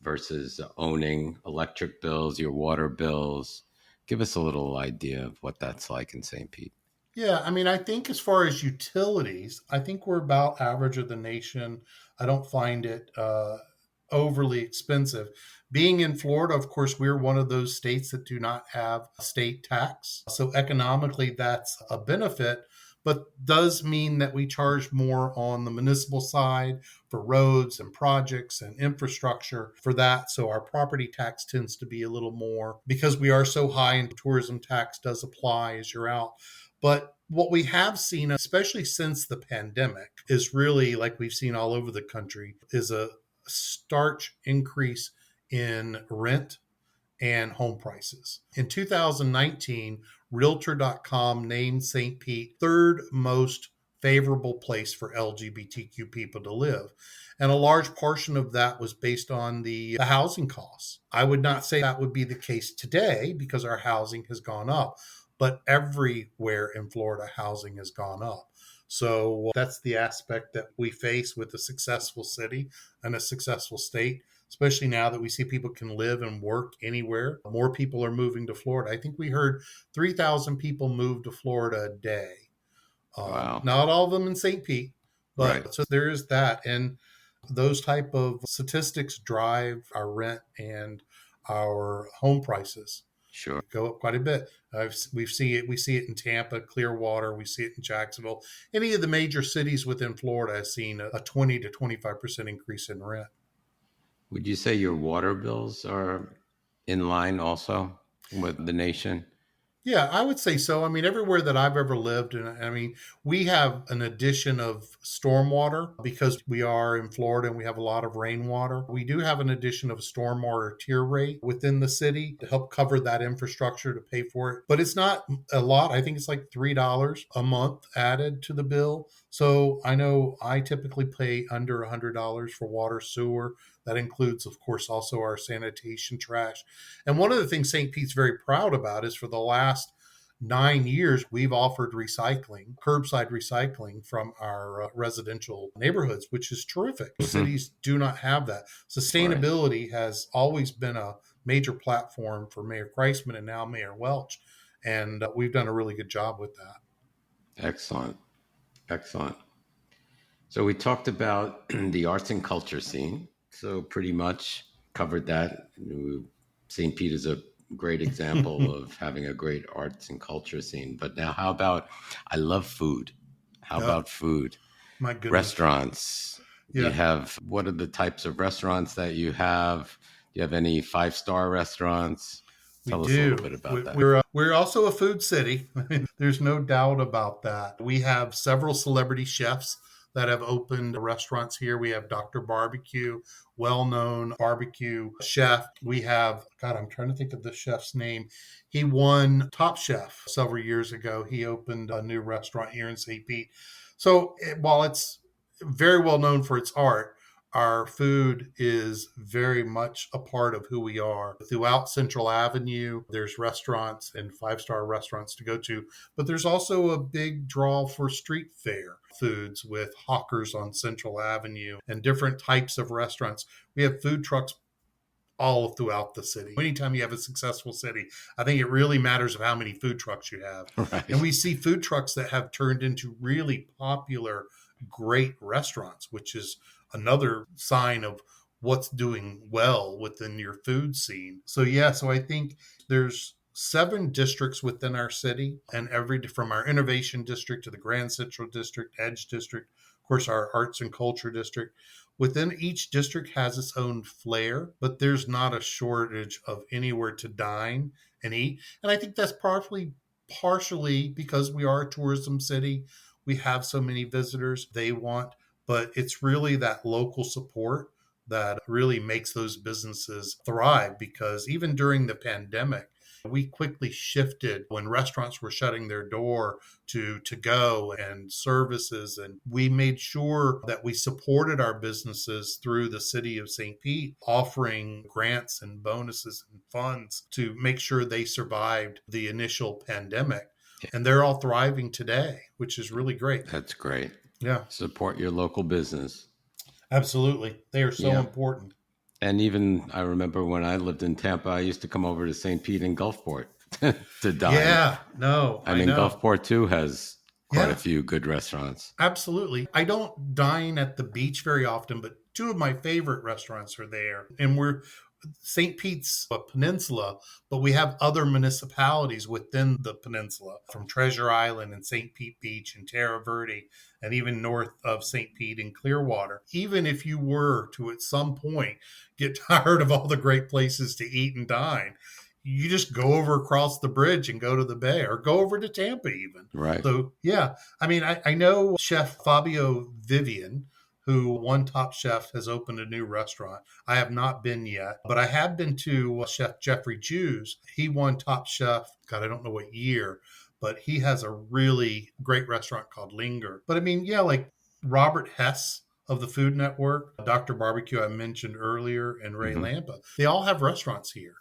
versus owning, electric bills, your water bills. Give us a little idea of what that's like in St. Pete. Yeah, I mean, I think as far as utilities, I think we're about average of the nation. I don't find it overly expensive. Being in Florida, of course, we're one of those states that do not have state tax. So economically, that's a benefit, but does mean that we charge more on the municipal side for roads and projects and infrastructure for that. So our property tax tends to be a little more because we are so high, and tourism tax does apply as you're out. But what we have seen, especially since the pandemic, is really, like we've seen all over the country, is a starch increase in rent and home prices. In 2019, Realtor.com named St. Pete third most favorable place for LGBTQ people to live. And a large portion of that was based on the housing costs. I would not say that would be the case today because our housing has gone up. But everywhere in Florida, housing has gone up. So that's the aspect that we face with a successful city and a successful state, especially now that we see people can live and work anywhere. More people are moving to Florida. I think we heard 3,000 people move to Florida a day. Wow. Not all of them in St. Pete, Right. But so there is that. And those type of statistics drive our rent and our home prices Sure. go up quite a bit. We see it in Tampa, Clearwater. We see it in Jacksonville. Any of the major cities within Florida has seen a 20 to 25% increase in rent. Would you say your water bills are in line also with the nation? Yeah, I would say so. I mean, everywhere that I've ever lived, and I mean, we have an addition of stormwater because we are in Florida and we have a lot of rainwater. We do have an addition of a stormwater tier rate within the city to help cover that infrastructure to pay for it. But it's not a lot. I think it's like $3 a month added to the bill. So I know I typically pay under $100 for water, sewer. That includes, of course, also our sanitation trash. And one of the things St. Pete's very proud about is for the last 9 years, we've offered recycling, curbside recycling from our residential neighborhoods, which is terrific. Cities do not have that. Sustainability has always been a major platform for Mayor Kreisman and now Mayor Welch. And we've done a really good job with that. Excellent. Excellent. So we talked about the arts and culture scene. So pretty much covered that. St. Pete is a great example of having a great arts and culture scene. But now how about, I love food. How about food? My goodness. Restaurants. Yeah. What are the types of restaurants that you have? Do you have any 5-star restaurants? Tell us a little bit about that. We're also a food city. There's no doubt about that. We have several celebrity chefs that have opened restaurants here. We have Dr. Barbecue, well-known barbecue chef. We have, God, I'm trying to think of the chef's name. He won Top Chef several years ago. He opened a new restaurant here in St. Pete. So while it's very well known for its art, our food is very much a part of who we are. Throughout Central Avenue, there's restaurants and 5-star restaurants to go to, but there's also a big draw for street fair foods with hawkers on Central Avenue and different types of restaurants. We have food trucks all throughout the city. Anytime you have a successful city, I think it really matters of how many food trucks you have. Right. And we see food trucks that have turned into really popular, great restaurants, which is another sign of what's doing well within your food scene. So I think there's 7 districts within our city, and from our innovation district to the Grand Central District, Edge District, of course, our arts and culture district. Within each district has its own flair, but there's not a shortage of anywhere to dine and eat. And I think that's partially because we are a tourism city. We have so many visitors but it's really that local support that really makes those businesses thrive, because even during the pandemic, we quickly shifted when restaurants were shutting their door to go and services. And we made sure that we supported our businesses through the city of St. Pete, offering grants and bonuses and funds to make sure they survived the initial pandemic. And they're all thriving today, which is really great. That's great. Yeah. Support your local business. Absolutely. They are so important. And even I remember when I lived in Tampa, I used to come over to St. Pete and Gulfport to dine. Yeah, no. I mean, Gulfport too has quite a few good restaurants. Absolutely. I don't dine at the beach very often, but 2 of my favorite restaurants are there. And St. Pete's a peninsula, but we have other municipalities within the peninsula, from Treasure Island and St. Pete Beach and Terra Verde, and even north of St. Pete and Clearwater. Even if you were to at some point get tired of all the great places to eat and dine, you just go over across the bridge and go to the bay, or go over to Tampa even. Right. So, I mean, I know Chef Fabio Vivian, who won Top Chef, has opened a new restaurant. I have not been yet, but I have been to Chef Jeffrey Jews. He won Top Chef, God, I don't know what year, but he has a really great restaurant called Linger. But I mean, like Robert Hess of the Food Network, Dr. Barbecue I mentioned earlier, and Ray Lampa, they all have restaurants here.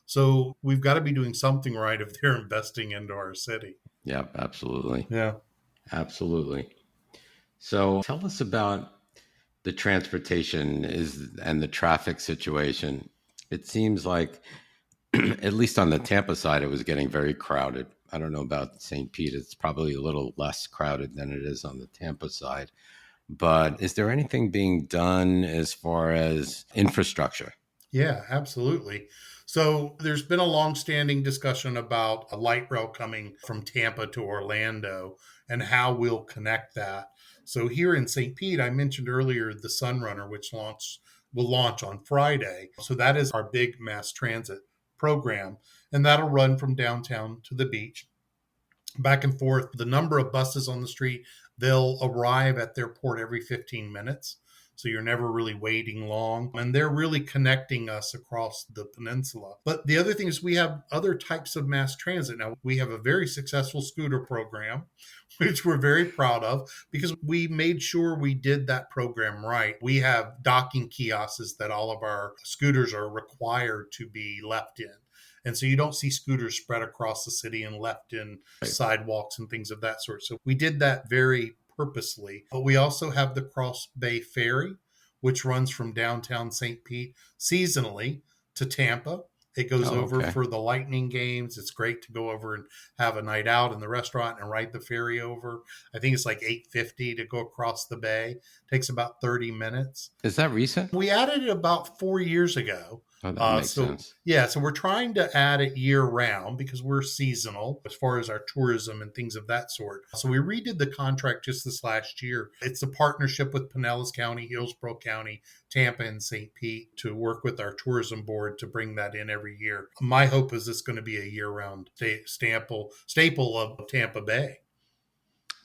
So we've got to be doing something right if they're investing into our city. Yeah, absolutely. Yeah. Absolutely. So tell us about the transportation and the traffic situation. It seems like, at least on the Tampa side, it was getting very crowded. I don't know about St. Pete. It's probably a little less crowded than it is on the Tampa side. but is there anything being done as far as infrastructure? Yeah, absolutely. So there's been a long-standing discussion about a light rail coming from Tampa to Orlando and how we'll connect that. So here in St. Pete, I mentioned earlier the Sunrunner, which will launch on Friday. So that is our big mass transit program, and that'll run from downtown to the beach, back and forth. The number of buses on the street, they'll arrive at their port every 15 minutes. So you're never really waiting long. And they're really connecting us across the peninsula. But the other thing is we have other types of mass transit. Now, we have a very successful scooter program, which we're very proud of because we made sure we did that program right. We have docking kiosks that all of our scooters are required to be left in. And so you don't see scooters spread across the city and left in sidewalks and things of that sort. So we did that very purposely. But we also have the Cross Bay Ferry, which runs from downtown St. Pete seasonally to Tampa. It goes over for the Lightning games. It's great to go over and have a night out in the restaurant and ride the ferry over. I think it's like $8.50 to go across the bay. It takes about 30 minutes. Is that recent? We added it about 4 years ago. Oh, that makes sense. Yeah, so we're trying to add it year round because we're seasonal as far as our tourism and things of that sort. So we redid the contract just this last year. It's a partnership with Pinellas County, Hillsborough County, Tampa, and St. Pete to work with our tourism board to bring that in every year. My hope is it's going to be a year-round staple of Tampa Bay.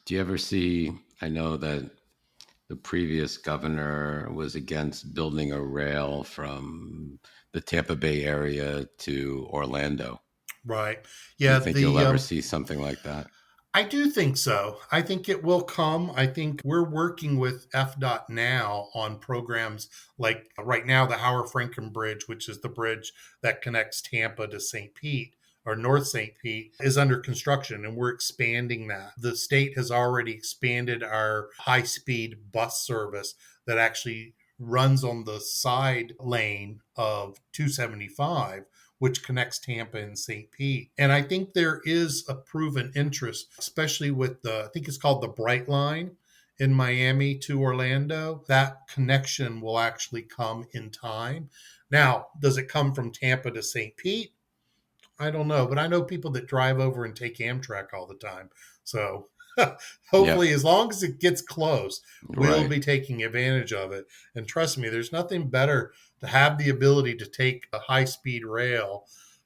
Do you ever see, I know that the previous governor was against building a rail from the Tampa Bay area to Orlando. Right. Yeah. Do you think you'll ever see something like that? I do think so. I think it will come. I think we're working with FDOT now on programs like right now, the Howard Franken Bridge, which is the bridge that connects Tampa to St. Pete or North St. Pete, is under construction, and we're expanding that. The state has already expanded our high-speed bus service that actually runs on the side lane of 275, which connects Tampa and St. Pete. And I think there is a proven interest, especially with I think it's called the Bright Line in Miami to Orlando. That connection will actually come in time. Now, does it come from Tampa to St. Pete? I don't know, but I know people that drive over and take Amtrak all the time. So hopefully, as long as it gets close, we'll be taking advantage of it. And trust me, there's nothing better to have the ability to take a high-speed rail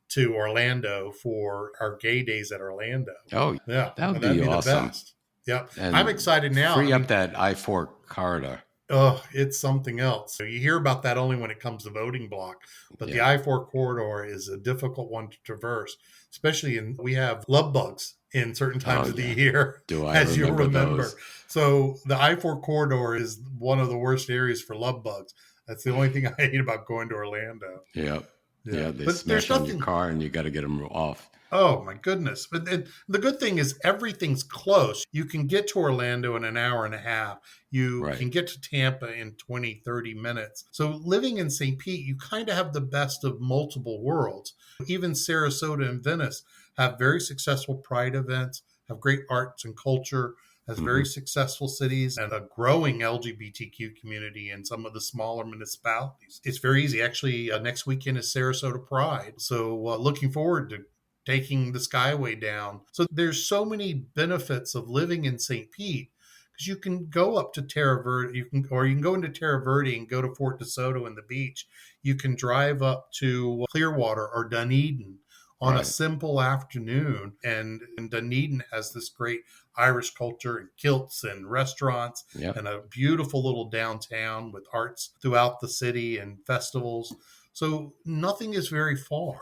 to Orlando for our gay days at Orlando. Oh, yeah. That would be awesome. The best. Yep. I'm excited now. Free up that I-4 corridor. Oh, it's something else. So you hear about that only when it comes to voting block. But the I-4 corridor is a difficult one to traverse, especially we have love bugs in certain times of the year, as you'll remember. So the I-4 corridor is one of the worst areas for love bugs. That's the only thing I hate about going to Orlando. Yeah, they smash on your car and you got to get them off. Oh, my goodness. But the good thing is everything's close. You can get to Orlando in an hour and a half. You can get to Tampa in 20, 30 minutes. So living in St. Pete, you kind of have the best of multiple worlds. Even Sarasota and Venice have very successful pride events, have great arts and culture, has very successful cities and a growing LGBTQ community in some of the smaller municipalities. It's very easy. Actually, next weekend is Sarasota Pride. So looking forward to taking the Skyway down. So there's so many benefits of living in St. Pete because you can go up to Terra Verde, you can go into Terra Verde and go to Fort DeSoto and the beach. You can drive up to Clearwater or Dunedin on a simple afternoon. And Dunedin has this great Irish culture and kilts and restaurants and a beautiful little downtown with arts throughout the city and festivals. So nothing is very far.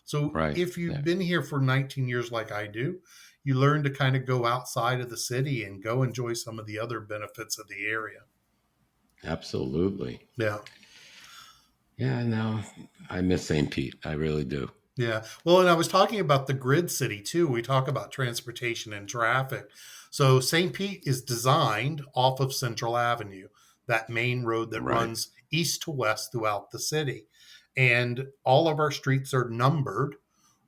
So if you've been here for 19 years like I do, you learn to kind of go outside of the city and go enjoy some of the other benefits of the area. Absolutely. Yeah. Yeah, no, I miss St. Pete. I really do. Yeah. Well, and I was talking about the grid city too. We talk about transportation and traffic. So St. Pete is designed off of Central Avenue, that main road that runs east to west throughout the city. And all of our streets are numbered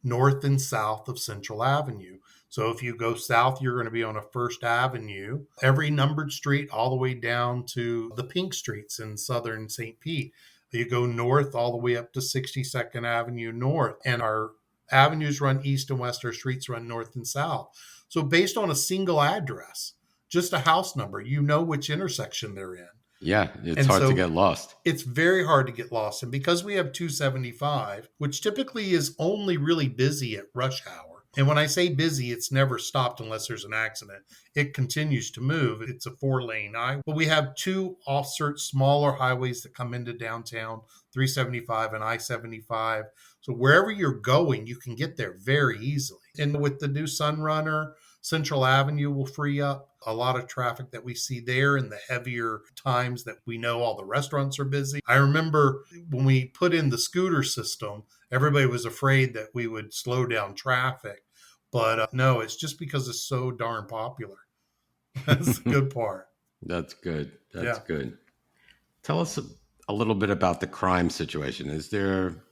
north and south of Central Avenue. So if you go south, you're going to be on a First Avenue, every numbered street, all the way down to the pink streets in southern St. Pete. You go north all the way up to 62nd Avenue North, and our avenues run east and west, our streets run north and south. So based on a single address, just a house number, you know which intersection they're in. Yeah, it's And hard so to get lost. it's very hard to get lost. And because we have 275, which typically is only really busy at rush hour, and when I say busy, it's never stopped unless there's an accident. It continues to move. It's a 4-lane highway. But we have two offset smaller highways that come into downtown, 375 and I-75. So wherever you're going, you can get there very easily. And with the new Sunrunner, Central Avenue will free up a lot of traffic that we see there in the heavier times that we know all the restaurants are busy. I remember when we put in the scooter system, everybody was afraid that we would slow down traffic. But no, it's just because it's so darn popular. That's the good part. That's good. That's Yeah. good. Tell us a little bit about the crime situation. Is there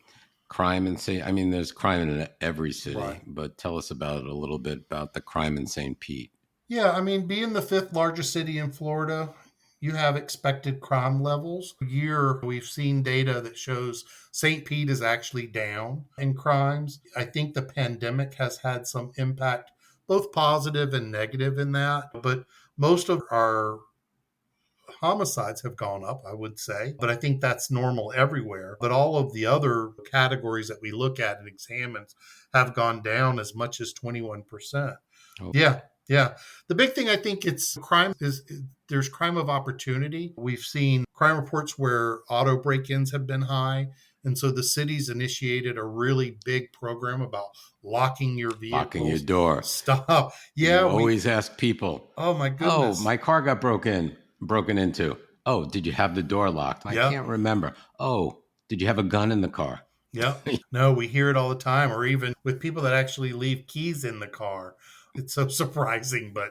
crime in St. I mean, there's crime in every city, Right. but tell us about a little bit about the crime in St. Pete. Yeah, I mean, being the fifth largest city in Florida, you have expected crime levels. Year, we've seen data that shows St. Pete is actually down in crimes. I think the pandemic has had some impact, both positive and negative in that. But most of our homicides have gone up, I would say. But I think that's normal everywhere. But all of the other categories that we look at and examine have gone down as much as 21%. Oh. Yeah. Yeah. The big thing I think it's crime is there's crime of opportunity. We've seen crime reports where auto break-ins have been high. And so the city's initiated a really big program about locking your vehicles. Locking your door. Stop. Yeah. You always ask people, Oh my goodness. oh, my car got broken into. Oh, did you have the door locked? I Yep. can't remember. Oh, did you have a gun in the car? Yeah. No, we hear it all the time, or even with people that actually leave keys in the car. It's so surprising, but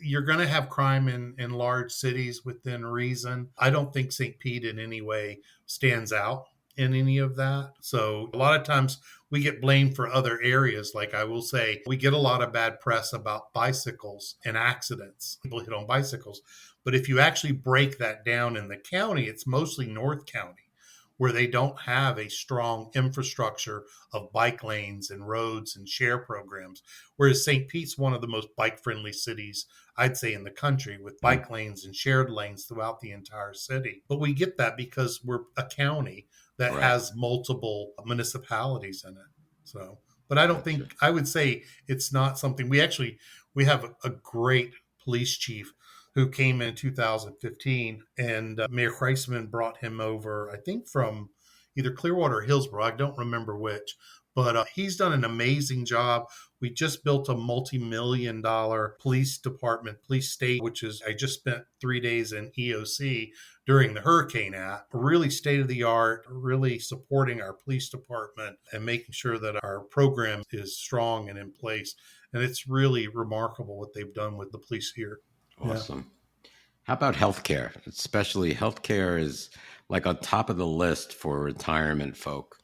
you're going to have crime in large cities within reason. I don't think St. Pete in any way stands out in any of that. So a lot of times we get blamed for other areas. Like I will say, we get a lot of bad press about bicycles and accidents. People hit on bicycles. But if you actually break that down in the county, it's mostly North County, where they don't have a strong infrastructure of bike lanes and roads and share programs. Whereas St. Pete's one of the most bike-friendly cities, I'd say, in the country, with bike lanes and shared lanes throughout the entire city. But we get that because we're a county that Right. has multiple municipalities in it. So, but I don't think, I would say it's not something, we have a great police chief who came in 2015, and Mayor Kreisman brought him over, I think from either Clearwater or Hillsborough. I don't remember which, but he's done an amazing job. We just built a multi-million-dollar police department, police state, I just spent 3 days in EOC during the hurricane at, really state-of-the-art, really supporting our police department and making sure that our program is strong and in place. And it's really remarkable what they've done with the police here. Awesome. Yeah. How about healthcare? Especially healthcare is like on top of the list for retirement folk.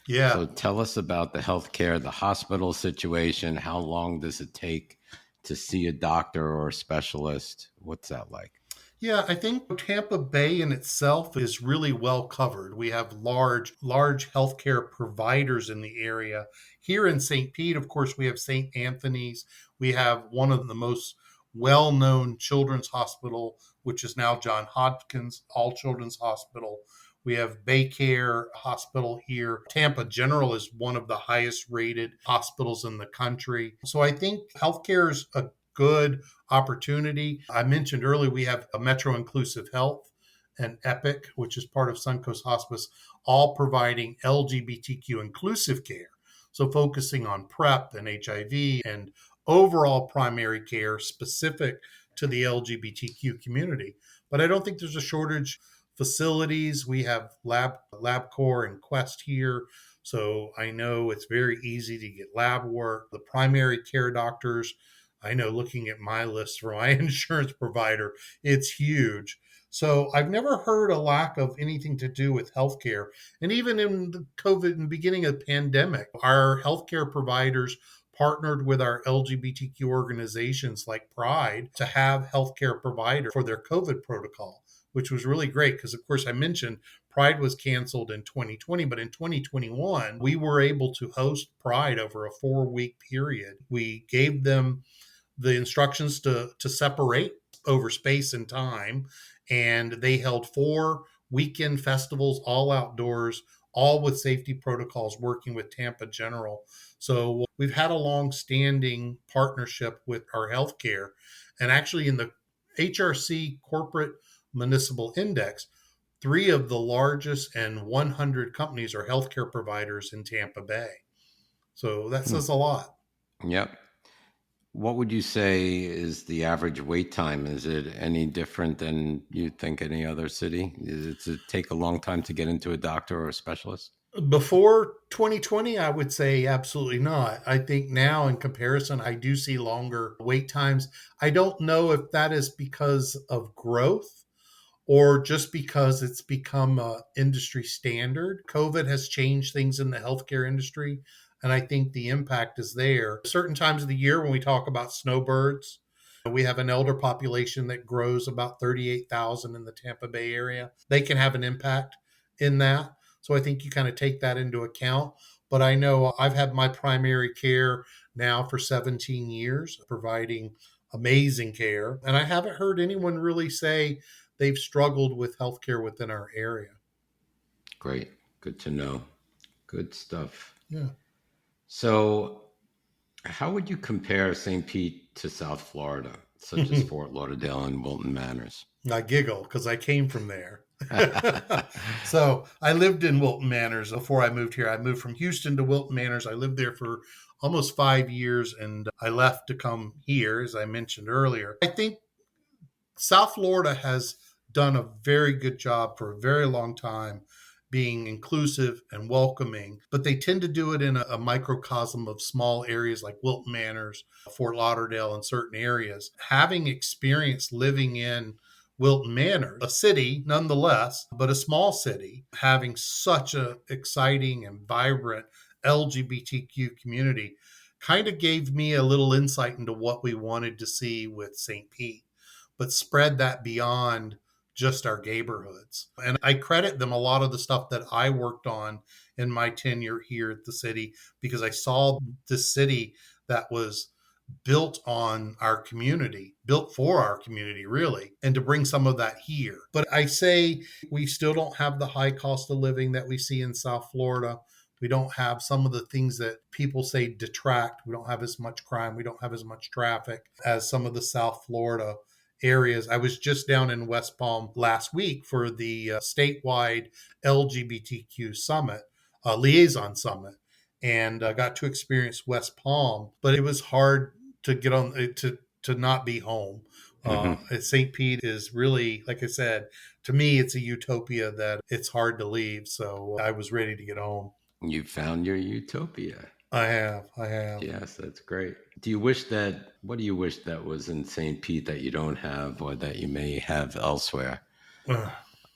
Yeah. So tell us about the healthcare, the hospital situation. How long does it take to see a doctor or a specialist? What's that like? Yeah, I think Tampa Bay in itself is really well covered. We have large healthcare providers in the area. Here in St. Pete, of course, we have St. Anthony's. We have one of the most well-known children's hospital, which is now Johns Hopkins All Children's Hospital. We have Baycare Hospital here. Tampa General is one of the highest rated hospitals in the country. So I think healthcare is a good opportunity. I mentioned earlier, we have a Metro Inclusive Health and Epic, which is part of Suncoast Hospice, all providing LGBTQ inclusive care. So focusing on PrEP and HIV and overall primary care specific to the LGBTQ community. But I don't think there's a shortage facilities. We have LabCorp and Quest here. So I know it's very easy to get lab work. The primary care doctors, I know looking at my list for my insurance provider, it's huge. So I've never heard a lack of anything to do with healthcare. And even in the COVID, in the beginning of the pandemic, our healthcare providers partnered with our LGBTQ organizations like Pride to have healthcare provider for their COVID protocol, which was really great because, of course, I mentioned Pride was canceled in 2020, but in 2021, we were able to host Pride over a 4-week period. We gave them the instructions to separate over space and time, and they held 4 weekend festivals, all outdoors, all with safety protocols, working with Tampa General. So we've had a long-standing partnership with our healthcare, and actually in the HRC Corporate Municipal Index, 3 of the largest and 100 companies are healthcare providers in Tampa Bay. So that says a lot. Yep. What would you say is the average wait time? Is it any different than you think any other city? Does it take a long time to get into a doctor or a specialist? Before 2020, I would say absolutely not. I think now, in comparison, I do see longer wait times. I don't know if that is because of growth or just because it's become an industry standard. COVID has changed things in the healthcare industry, and I think the impact is there. Certain times of the year when we talk about snowbirds, we have an elder population that grows about 38,000 in the Tampa Bay area. They can have an impact in that. So I think you kind of take that into account. But I know I've had my primary care now for 17 years, providing amazing care. And I haven't heard anyone really say they've struggled with healthcare within our area. Great. Good to know. Good stuff. Yeah. So how would you compare St. Pete to South Florida, such as Fort Lauderdale and Wilton Manors? I giggle because I came from there. So I lived in Wilton Manors before I moved here. I moved from Houston to Wilton Manors. I lived there for almost 5 years, and I left to come here, as I mentioned earlier. I think South Florida has done a very good job for a very long time being inclusive and welcoming, but they tend to do it in a microcosm of small areas like Wilton Manors, Fort Lauderdale, and certain areas. Having experience living in Wilton Manor, a city nonetheless, but a small city, having such an exciting and vibrant LGBTQ community kind of gave me a little insight into what we wanted to see with St. Pete, but spread that beyond just our neighborhoods. And I credit them a lot of the stuff that I worked on in my tenure here at the city, because I saw this city that was built on our community, built for our community, really, and to bring some of that here. But I say we still don't have the high cost of living that we see in South Florida. We don't have some of the things that people say detract. We don't have as much crime. We don't have as much traffic as some of the South Florida areas. I was just down in West Palm last week for the statewide LGBTQ summit, Liaison summit, and got to experience West Palm, but it was hard to get on to not be home. St. Pete is really, like I said, to me, it's a utopia that it's hard to leave. So I was ready to get home. You found your utopia. I have. Yes, that's great. What do you wish that was in St. Pete that you don't have or that you may have elsewhere?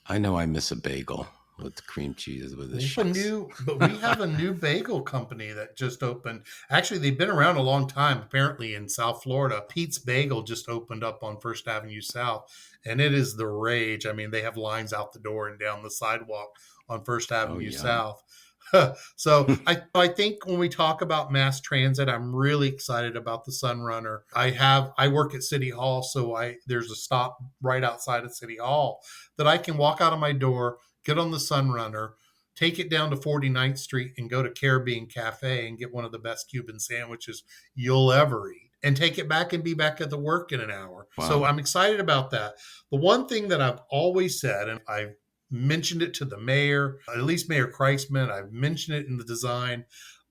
I know I miss a bagel with cream cheese with the But we have a new bagel company that just opened. Actually, they've been around a long time, apparently, in South Florida. Pete's Bagel just opened up on First Avenue South, and it is the rage. I mean, they have lines out the door and down the sidewalk on First Avenue South. So I think when we talk about mass transit, I'm really excited about the Sunrunner. I work at City Hall, so there's a stop right outside of City Hall that I can walk out of my door, get on the Sunrunner, take it down to 49th Street and go to Caribbean Cafe and get one of the best Cuban sandwiches you'll ever eat, and take it back and be back at the work in an hour. Wow. So I'm excited about that. The one thing that I've always said, and I've mentioned it to the mayor, at least Mayor Kreisman, I've mentioned it in the design,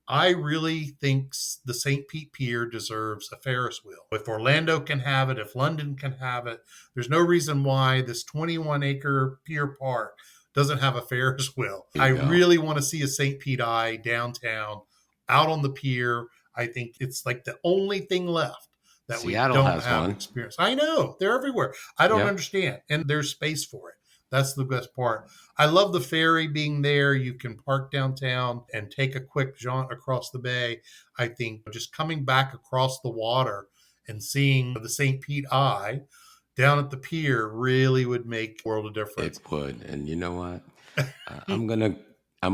I really think the St. Pete Pier deserves a Ferris wheel. If Orlando can have it, if London can have it, there's no reason why this 21-acre pier park doesn't have a Ferris wheel. I really want to see a St. Pete Eye downtown, out on the pier. I think it's like the only thing left that Seattle we don't has have one. experience. I know, they're everywhere. I don't understand, and there's space for it. That's the best part. I love the ferry being there. You can park downtown and take a quick jaunt across the bay. I think just coming back across the water and seeing the St. Pete Eye down at the pier really would make a world of difference. It would. And you know what? I'm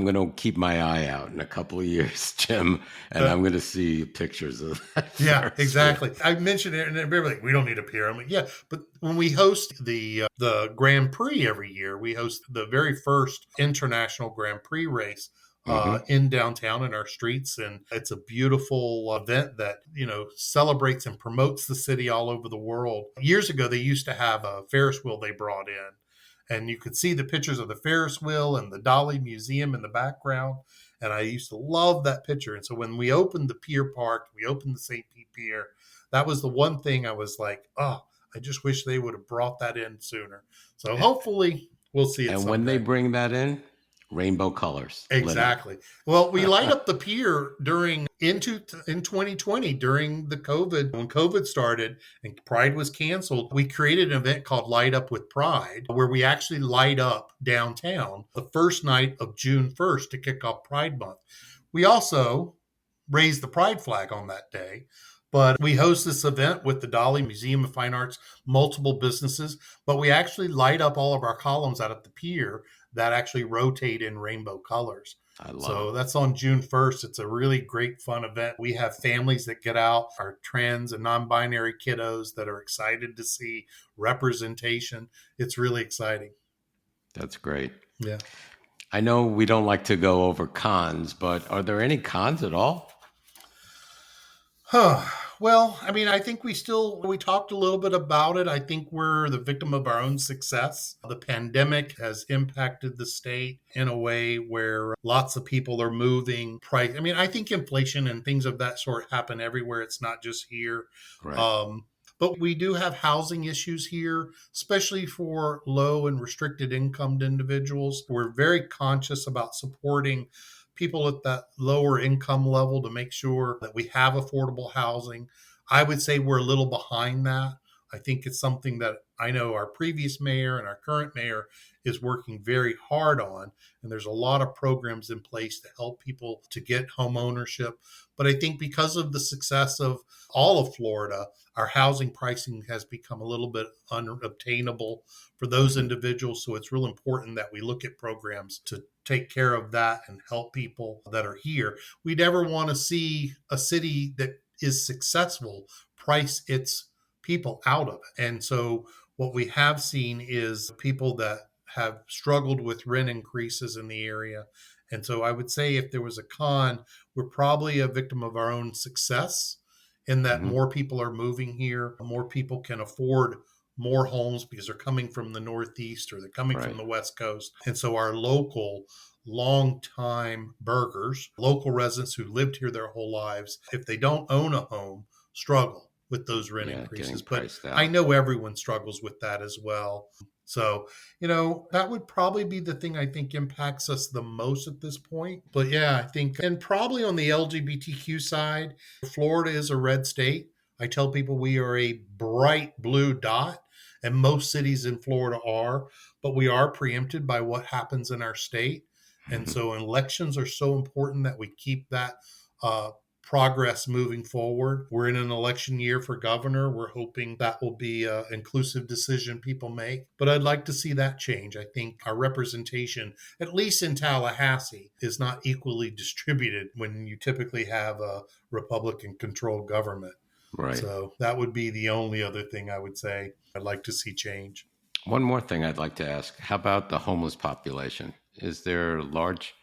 gonna keep my eye out in a couple of years, Jim, and I'm gonna see pictures of that. Yeah, Ferris exactly. wheel. I mentioned it, and everybody's like, "We don't need a pier." I'm like, "Yeah," but when we host the Grand Prix every year, we host the very first international Grand Prix race in downtown in our streets, and it's a beautiful event that celebrates and promotes the city all over the world. Years ago, they used to have a Ferris wheel they brought in, and you could see the pictures of the Ferris wheel and the Dali Museum in the background. And I used to love that picture. And so when we opened the Pier Park, we opened the St. Pete Pier, that was the one thing I was like, oh, I just wish they would have brought that in sooner. So hopefully we'll see it And someday. when they bring that in, rainbow colors. Exactly. Well, we light up the pier in 2020 during the COVID. When COVID started and Pride was canceled, we created an event called Light Up with Pride, where we actually light up downtown the first night of June 1st to kick off Pride Month. We also raised the Pride flag on that day. But we host this event with the Dali Museum of Fine Arts, multiple businesses, but we actually light up all of our columns out at the pier that actually rotate in rainbow colors. I love So it. that's on June 1st. It's a really great, fun event. We have families that get out, our trans and non-binary kiddos that are excited to see representation. It's really exciting. That's great. Yeah. I know we don't like to go over cons, but are there any cons at all? Well, I mean, I think we talked a little bit about it. I think we're the victim of our own success. The pandemic has impacted the state in a way where lots of people are moving price. I mean, I think inflation and things of that sort happen everywhere. It's not just here. Right. But we do have housing issues here, especially for low and restricted income individuals. We're very conscious about supporting people at that lower income level to make sure that we have affordable housing. I would say we're a little behind that. I think it's something that I know our previous mayor and our current mayor is working very hard on. And there's a lot of programs in place to help people to get home ownership. But I think because of the success of all of Florida, our housing pricing has become a little bit unobtainable for those individuals. So it's real important that we look at programs to take care of that and help people that are here. We never want to see a city that is successful price its people out of it. And so what we have seen is people that have struggled with rent increases in the area. And so I would say if there was a con, we're probably a victim of our own success in that more people are moving here, more people can afford more homes because they're coming from the Northeast or they're coming from the West Coast. And so our local long-time burghers, local residents who lived here their whole lives, if they don't own a home, struggle with those rent increases. But I know everyone struggles with that as well. So, that would probably be the thing I think impacts us the most at this point. But yeah, I think, and probably on the LGBTQ side, Florida is a red state. I tell people we are a bright blue dot, and most cities in Florida are, but we are preempted by what happens in our state. And so elections are so important that we keep that progress moving forward. We're in an election year for governor. We're hoping that will be an inclusive decision people make. But I'd like to see that change. I think our representation, at least in Tallahassee, is not equally distributed when you typically have a Republican-controlled government. Right. So that would be the only other thing I would say I'd like to see change. One more thing I'd like to ask. How about the homeless population? Is there a large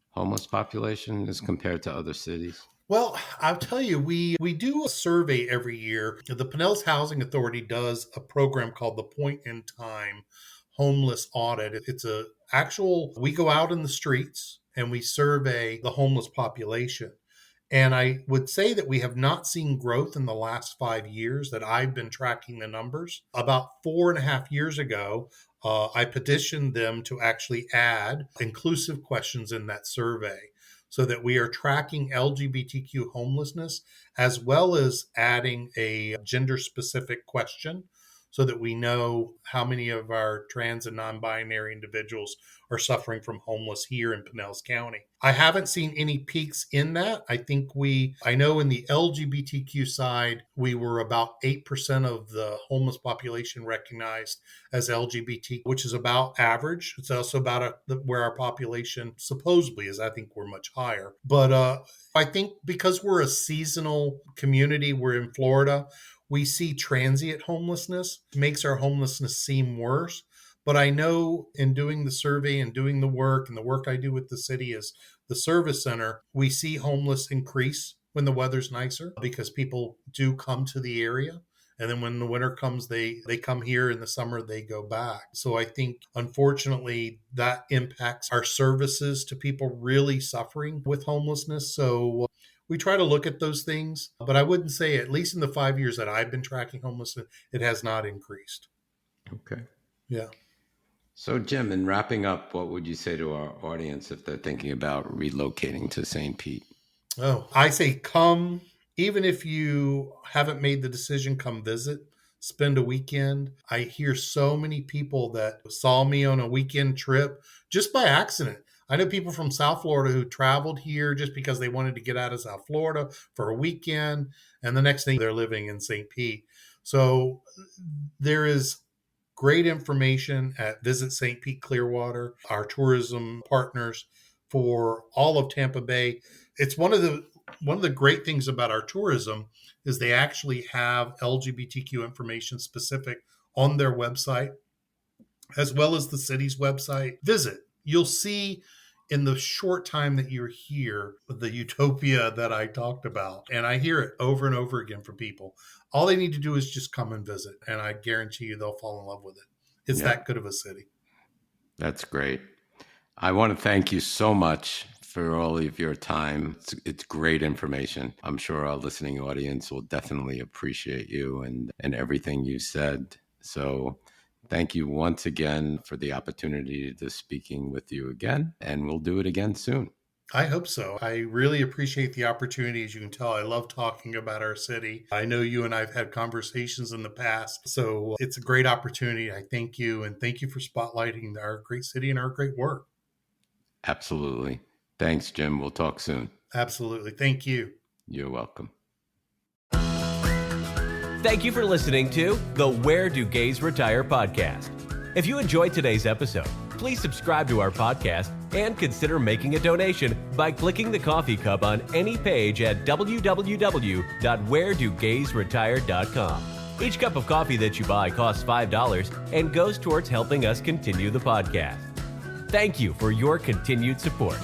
homeless population as compared to other cities? Well, I'll tell you, we do a survey every year. The Pinellas Housing Authority does a program called the Point in Time Homeless Audit. It's we go out in the streets and we survey the homeless population. And I would say that we have not seen growth in the last 5 years that I've been tracking the numbers. About 4.5 years ago, I petitioned them to actually add inclusive questions in that survey so that we are tracking LGBTQ homelessness as well as adding a gender-specific question so that we know how many of our trans and non-binary individuals are suffering from homeless here in Pinellas County. I haven't seen any peaks in that. I know in the LGBTQ side, we were about 8% of the homeless population recognized as LGBT, which is about average. It's also about where our population supposedly is. I think we're much higher. But I think because we're a seasonal community, we're in Florida, we see transient homelessness, makes our homelessness seem worse. But I know in doing the survey and doing the work, and the work I do with the city is the service center, we see homeless increase when the weather's nicer because people do come to the area. And then when the winter comes, they come here. In the summer, they go back. So I think, unfortunately, that impacts our services to people really suffering with homelessness. So we try to look at those things. But I wouldn't say, at least in the 5 years that I've been tracking homelessness, it has not increased. Okay. Yeah. So, Jim, in wrapping up, what would you say to our audience if they're thinking about relocating to St. Pete? Oh, I say come. Even if you haven't made the decision, come visit, spend a weekend. I hear so many people that saw me on a weekend trip just by accident. I know people from South Florida who traveled here just because they wanted to get out of South Florida for a weekend. And the next thing, they're living in St. Pete. So there is great information at Visit St. Pete Clearwater, our tourism partners for all of Tampa Bay. It's one of the great things about our tourism is they actually have LGBTQ information specific on their website, as well as the city's website. Visit. You'll see in the short time that you're here, the utopia that I talked about. And I hear it over and over again from people. All they need to do is just come and visit. And I guarantee you they'll fall in love with it. It's that good of a city. That's great. I want to thank you so much for all of your time. It's great information. I'm sure our listening audience will definitely appreciate you and everything you said. So thank you once again for the opportunity to speaking with you again, and we'll do it again soon. I hope so. I really appreciate the opportunity. As you can tell, I love talking about our city. I know you and I have had conversations in the past, so it's a great opportunity. I thank you, and thank you for spotlighting our great city and our great work. Absolutely. Thanks, Jim. We'll talk soon. Absolutely. Thank you. You're welcome. Thank you for listening to the Where Do Gays Retire podcast. If you enjoyed today's episode, please subscribe to our podcast and consider making a donation by clicking the coffee cup on any page at www.wheredogaysretire.com. Each cup of coffee that you buy costs $5 and goes towards helping us continue the podcast. Thank you for your continued support.